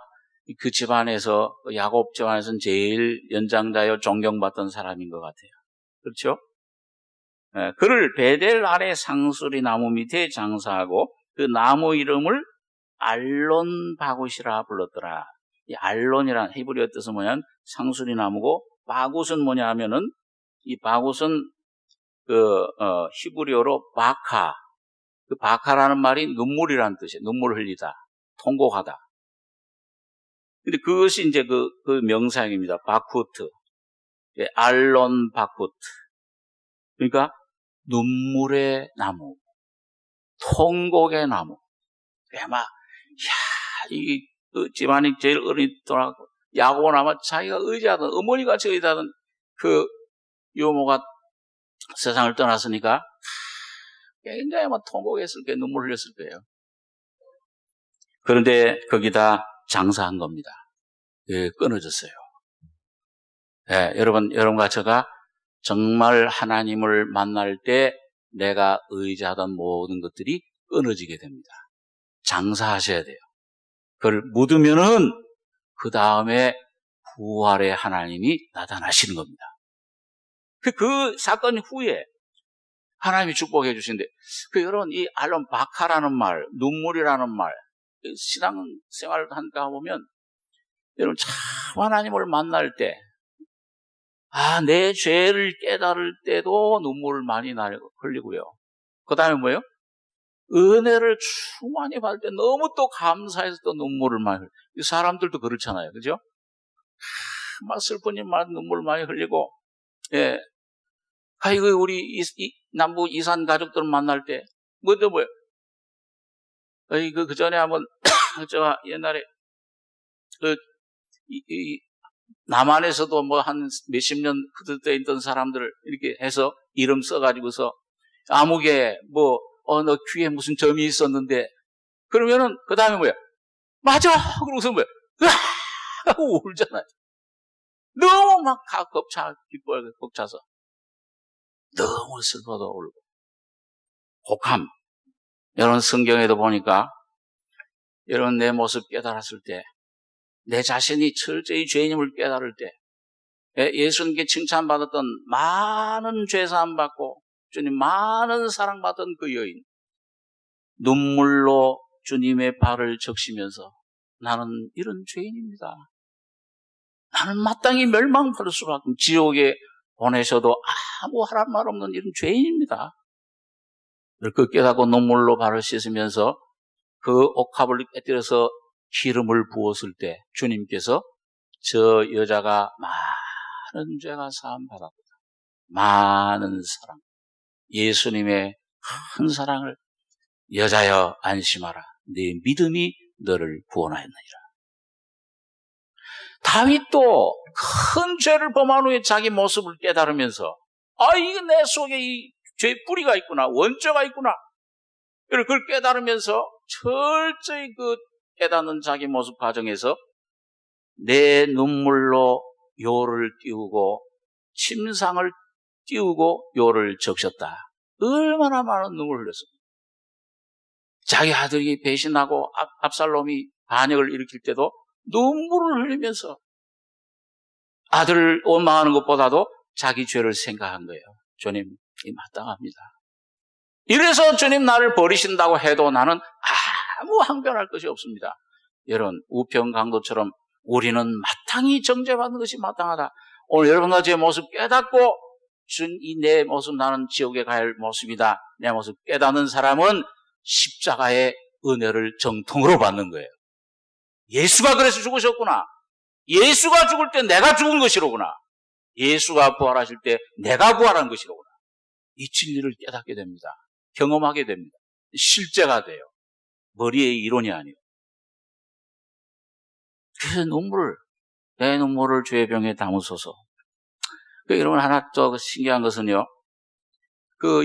그 집안에서 야곱 집안에서는 제일 연장자여 존경받던 사람인 것 같아요. 그렇죠? 그를 베델 아래 상수리 나무 밑에 장사하고 그 나무 이름을 알론 바굿이라 불렀더라. 이 알론이란 히브리어 뜻은 뭐냐면 상수리 나무고 바굿은 뭐냐 하면은 이 바굿은 히브리어로 바카. 그 바카라는 말이 눈물이라는 뜻이에요. 눈물을 흘리다. 통곡하다. 근데 그것이 이제 그 명사형입니다. 바쿠트. 알론 바쿠트. 그러니까 눈물의 나무, 통곡의 나무. 아마 이 집안이 제일 어리더라고. 야곱은 아마 자기가 의지하던 어머니같이 의지하던 그 유모가 세상을 떠났으니까 굉장히 아마 통곡했을 거예요. 눈물 흘렸을 거예요. 그런데 거기다 장사한 겁니다. 끊어졌어요. 여러분과 제가 정말 하나님을 만날 때 내가 의지하던 모든 것들이 끊어지게 됩니다. 장사하셔야 돼요. 그걸 묻으면은 그 다음에 부활의 하나님이 나타나시는 겁니다. 그 사건 후에 하나님이 축복해 주신데, 여러분 이 알론 바카라는 말, 눈물이라는 말, 신앙생활을 한가 보면 여러분 참 하나님을 만날 때 내 죄를 깨달을 때도 눈물을 많이 흘리고요. 그 다음에 뭐예요? 은혜를 충만히 받을 때 너무 또 감사해서 또 눈물을 많이 흘려요. 사람들도 그렇잖아요. 그죠? 막 슬픈 일만 눈물을 많이 흘리고, 이거 우리 남부 이산 가족들 만날 때, 뭐예요? 그 전에 한번, 제가 옛날에, 남한에서도 뭐 한 몇십 년 그때 있던 사람들을 이렇게 해서 이름 써가지고서 아무개 너 귀에 무슨 점이 있었는데 그러면은 그 다음에 뭐야? 맞아! 그러고서 뭐야? 하고 울잖아요. 너무 막 기뻐요. 벅차서 너무 슬퍼도 울고. 곡함. 여러분 성경에도 보니까 여러분 내 모습 깨달았을 때, 내 자신이 철저히 죄인임을 깨달을 때, 예수님께 칭찬받았던 많은 죄사함 받고 주님 많은 사랑받은 그 여인, 눈물로 주님의 발을 적시면서 나는 이런 죄인입니다. 나는 마땅히 멸망받을 수밖에, 지옥에 보내셔도 아무 하란 말 없는 이런 죄인입니다. 그 깨닫고 눈물로 발을 씻으면서 그 옥합을 깨뜨려서 기름을 부었을 때 주님께서 저 여자가 많은 죄가 사함받았다. 많은 사랑. 예수님의 큰 사랑을 여자여 안심하라. 네 믿음이 너를 구원하였느니라. 다윗도 큰 죄를 범한 후에 자기 모습을 깨달으면서 이게 내 속에 이 죄의 뿌리가 있구나. 원죄가 있구나. 그걸 깨달으면서 철저히 그 깨닫는 자기 모습 과정에서 내 눈물로 요를 띄우고 침상을 띄우고 요를 적셨다. 얼마나 많은 눈물을 흘렸습니까? 자기 아들이 배신하고 압살롬이 반역을 일으킬 때도 눈물을 흘리면서 아들을 원망하는 것보다도 자기 죄를 생각한 거예요. 주님, 이 마땅합니다. 이래서 주님 나를 버리신다고 해도 나는 아무 항변할 것이 없습니다. 여러분, 우편 강도처럼 우리는 마땅히 정죄받는 것이 마땅하다. 오늘 여러분과 제 모습 깨닫고 이 내 모습, 나는 지옥에 갈 모습이다. 내 모습 깨닫는 사람은 십자가의 은혜를 정통으로 받는 거예요. 예수가 그래서 죽으셨구나. 예수가 죽을 때 내가 죽은 것이로구나. 예수가 부활하실 때 내가 부활한 것이로구나. 이 진리를 깨닫게 됩니다. 경험하게 됩니다. 실제가 돼요. 머리의 이론이 아니에요. 그래서 내 눈물을 주의 병에 담으소서. 여러분, 하나 더 신기한 것은요,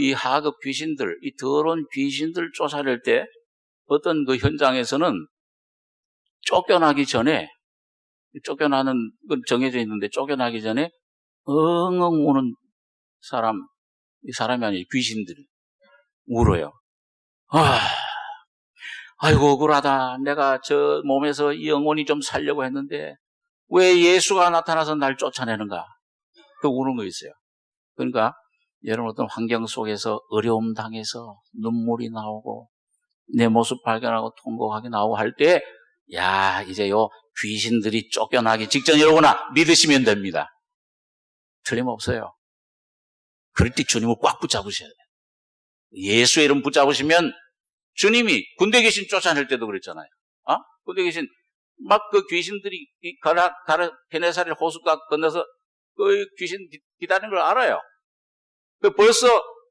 이 하급 귀신들, 이 더러운 귀신들 쫓아낼 때 어떤 그 현장에서는 쫓겨나는 건 정해져 있는데 쫓겨나기 전에 엉엉 우는 사람이 아니에요. 귀신들이 울어요. 아이고 억울하다. 내가 저 몸에서 이 영혼이 좀 살려고 했는데 왜 예수가 나타나서 날 쫓아내는가? 그 우는 거 있어요. 그러니까 여러분 어떤 환경 속에서 어려움 당해서 눈물이 나오고 내 모습 발견하고 통곡하게 나오고 할 때, 이제 귀신들이 쫓겨나기 직전이로구나 믿으시면 됩니다. 틀림없어요. 그럴 때 주님을 꽉 붙잡으셔야 돼요. 예수의 이름 붙잡으시면 주님이 군대 귀신 쫓아낼 때도 그랬잖아요. 군대 귀신 막 그 귀신들이 게네사렛 호숫가 건너서 그 귀신 기다리는 걸 알아요. 벌써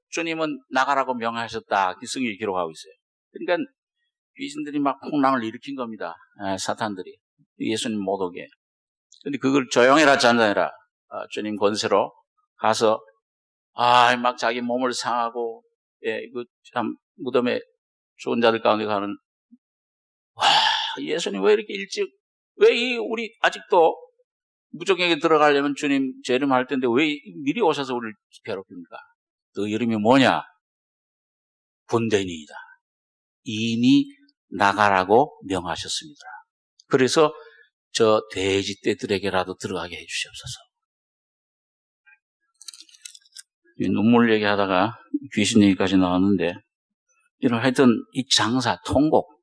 주님은 나가라고 명하셨다. 성경이 기록하고 있어요. 그러니까 귀신들이 막 풍랑을 일으킨 겁니다. 사탄들이. 예수님 못 오게. 근데 그걸 조용해라 잠잠해라. 주님 권세로 가서 막 자기 몸을 상하고 참 무덤에 죽은 자들 가운데 가는 예수님 왜 이렇게 일찍 왜 우리 아직도 무적에게 들어가려면 주님 재림할 텐데 왜 미리 오셔서 우리를 괴롭힙니까? 그 이름이 뭐냐? 군대니이다. 이미 나가라고 명하셨습니다. 그래서 저 돼지떼들에게라도 들어가게 해주시옵소서. 눈물 얘기하다가 귀신 얘기까지 나왔는데 하여튼 이 장사, 통곡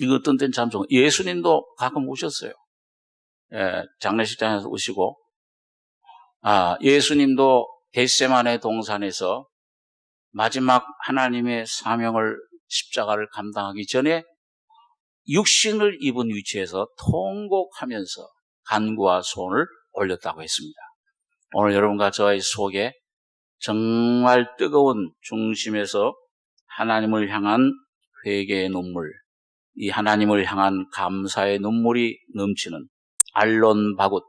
이거 어떤 때는 참 좋은 예수님도 가끔 우셨어요. 장례식장에서 우시고 예수님도 겟세마네 동산에서 마지막 하나님의 사명을 십자가를 감당하기 전에 육신을 입은 위치에서 통곡하면서 간구와 소원을 올렸다고 했습니다. 오늘 여러분과 저의 속에 정말 뜨거운 중심에서 하나님을 향한 회개의 눈물, 이 하나님을 향한 감사의 눈물이 넘치는 알론 바굿,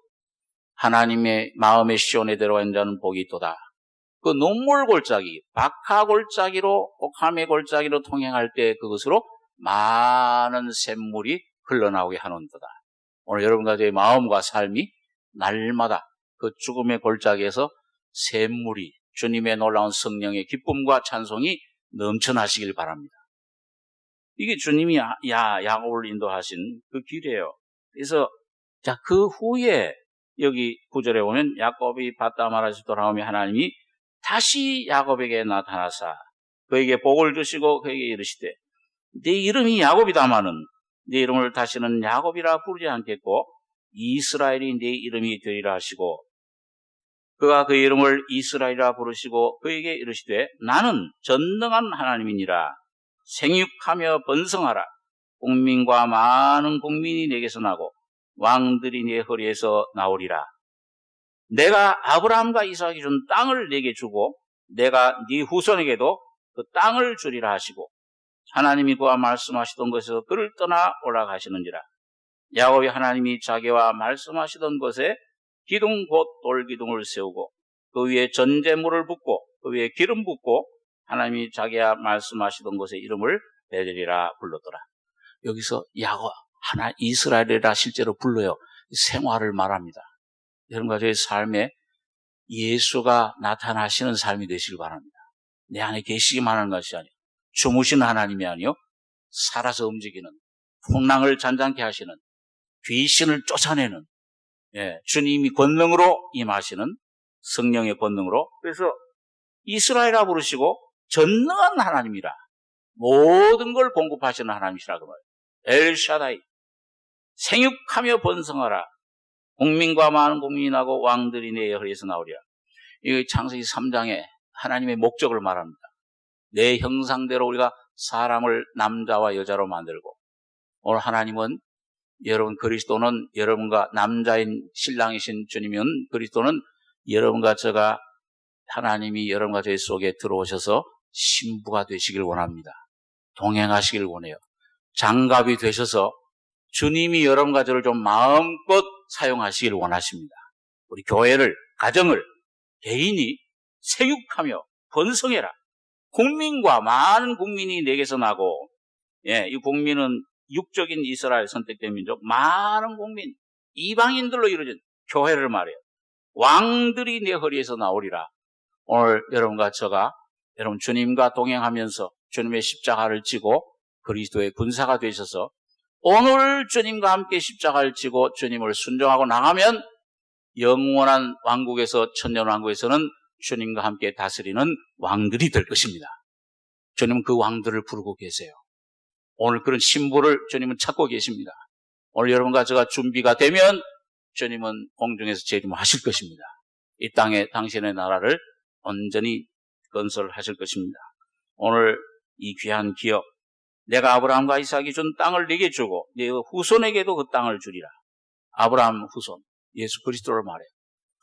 하나님의 마음의 시온에 들어간 자는 복이 있도다. 그 눈물 골짜기, 박하 골짜기로, 옥함의 골짜기로 통행할 때 그것으로 많은 샘물이 흘러나오게 하는도다. 오늘 여러분과 저의 마음과 삶이 날마다 그 죽음의 골짜기에서 샘물이 주님의 놀라운 성령의 기쁨과 찬송이 넘쳐나시길 바랍니다. 이게 주님이 야곱을 인도하신 그 길이에요. 그래서 자, 그 후에 여기 9절에 보면 야곱이 밧다마라에서 돌아오며 하나님이 다시 야곱에게 나타나사 그에게 복을 주시고 그에게 이르시되 네 이름이 야곱이다마는 네 이름을 다시는 야곱이라 부르지 않겠고 이스라엘이 네 이름이 되리라 하시고 그가 그 이름을 이스라엘이라 부르시고 그에게 이르시되 나는 전능한 하나님이니라 생육하며 번성하라 국민과 많은 국민이 내게서 나고 왕들이 네 허리에서 나오리라. 내가 아브라함과 이삭이 준 땅을 내게 주고 내가 네 후손에게도 그 땅을 주리라 하시고 하나님이 그와 말씀하시던 곳에서 그를 떠나 올라가시는지라. 야곱이 하나님이 자기와 말씀하시던 곳에 기둥 곧 돌기둥을 세우고 그 위에 전제물을 붓고 그 위에 기름 붓고 하나님이 자기와 말씀하시던 곳에 이름을 베델이라 불렀더라. 여기서 야곱 하나 이스라엘이라 실제로 불러요. 생활을 말합니다. 여러분과 저의 삶에 예수가 나타나시는 삶이 되시길 바랍니다. 내 안에 계시기만 하는 것이 아니요 주무시는 하나님이 아니요 살아서 움직이는 풍랑을 잔잔케 하시는 귀신을 쫓아내는 주님이 권능으로 임하시는 성령의 권능으로 그래서 이스라엘이라 부르시고 전능한 하나님이라 모든 걸 공급하시는 하나님이시라 그 말이에요. 엘샤다이 생육하며 번성하라 국민과 많은 국민이 나고 왕들이 내 허리에서 나오리라. 이 창세기 3장에 하나님의 목적을 말합니다. 내 형상대로 우리가 사람을 남자와 여자로 만들고 오늘 하나님은 여러분 그리스도는 여러분과 남자인 신랑이신 주님은 그리스도는 여러분과 저가 하나님이 여러분과 저희 속에 들어오셔서 신부가 되시길 원합니다. 동행하시길 원해요. 장갑이 되셔서 주님이 여러분과 저를 좀 마음껏 사용하시길 원하십니다. 우리 교회를, 가정을, 개인이 생육하며 번성해라. 국민과 많은 국민이 내게서 나고 이 국민은 육적인 이스라엘 선택된 민족, 많은 국민, 이방인들로 이루어진 교회를 말해요. 왕들이 내 허리에서 나오리라. 오늘 여러분과 저가 여러분 주님과 동행하면서 주님의 십자가를 지고 그리스도의 군사가 되셔서 오늘 주님과 함께 십자가를 지고 주님을 순종하고 나가면 영원한 왕국에서 천년왕국에서는 주님과 함께 다스리는 왕들이 될 것입니다. 주님은 그 왕들을 부르고 계세요. 오늘 그런 신부를 주님은 찾고 계십니다. 오늘 여러분과 제가 준비가 되면 주님은 공중에서 재림하실 것입니다. 이 땅에 당신의 나라를 온전히 건설하실 것입니다. 오늘 이 귀한 기업 내가 아브라함과 이삭이 준 땅을 내게 주고 네 후손에게도 그 땅을 주리라. 아브라함 후손 예수 그리스도를 말해요.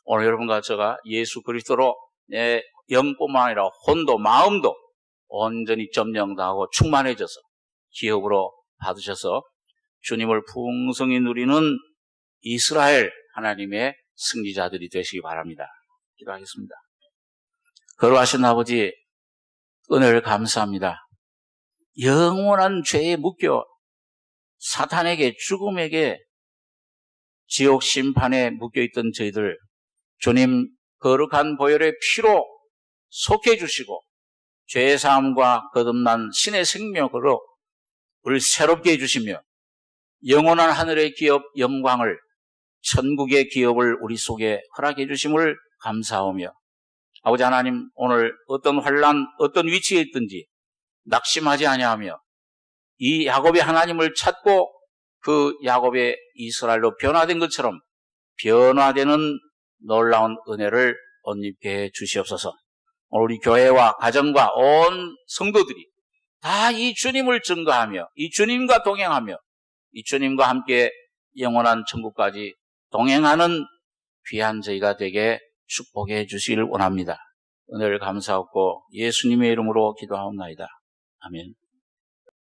오늘 여러분과 제가 예수 그리스도로 내 영뿐만 아니라 혼도 마음도 온전히 점령당하고 충만해져서 기업으로 받으셔서 주님을 풍성히 누리는 이스라엘 하나님의 승리자들이 되시기 바랍니다. 기도하겠습니다. 거룩하신 아버지 은혜를 감사합니다. 영원한 죄에 묶여 사탄에게 죽음에게 지옥 심판에 묶여있던 저희들 주님 거룩한 보혈의 피로 속해 주시고 죄사함과 거듭난 신의 생명으로 우리를 새롭게 해주시며 영원한 하늘의 기업 영광을 천국의 기업을 우리 속에 허락해 주심을 감사하며 아버지 하나님 오늘 어떤 환난 어떤 위치에 있든지 낙심하지 아니하며 이 야곱의 하나님을 찾고 그 야곱의 이스라엘로 변화된 것처럼 변화되는 놀라운 은혜를 옷입게 해 주시옵소서. 오늘 우리 교회와 가정과 온 성도들이 다 이 주님을 증거하며 이 주님과 동행하며 이 주님과 함께 영원한 천국까지 동행하는 귀한 저희가 되게 축복해 주시길 원합니다. 은혜를 감사하고 예수님의 이름으로 기도하옵나이다. 아멘.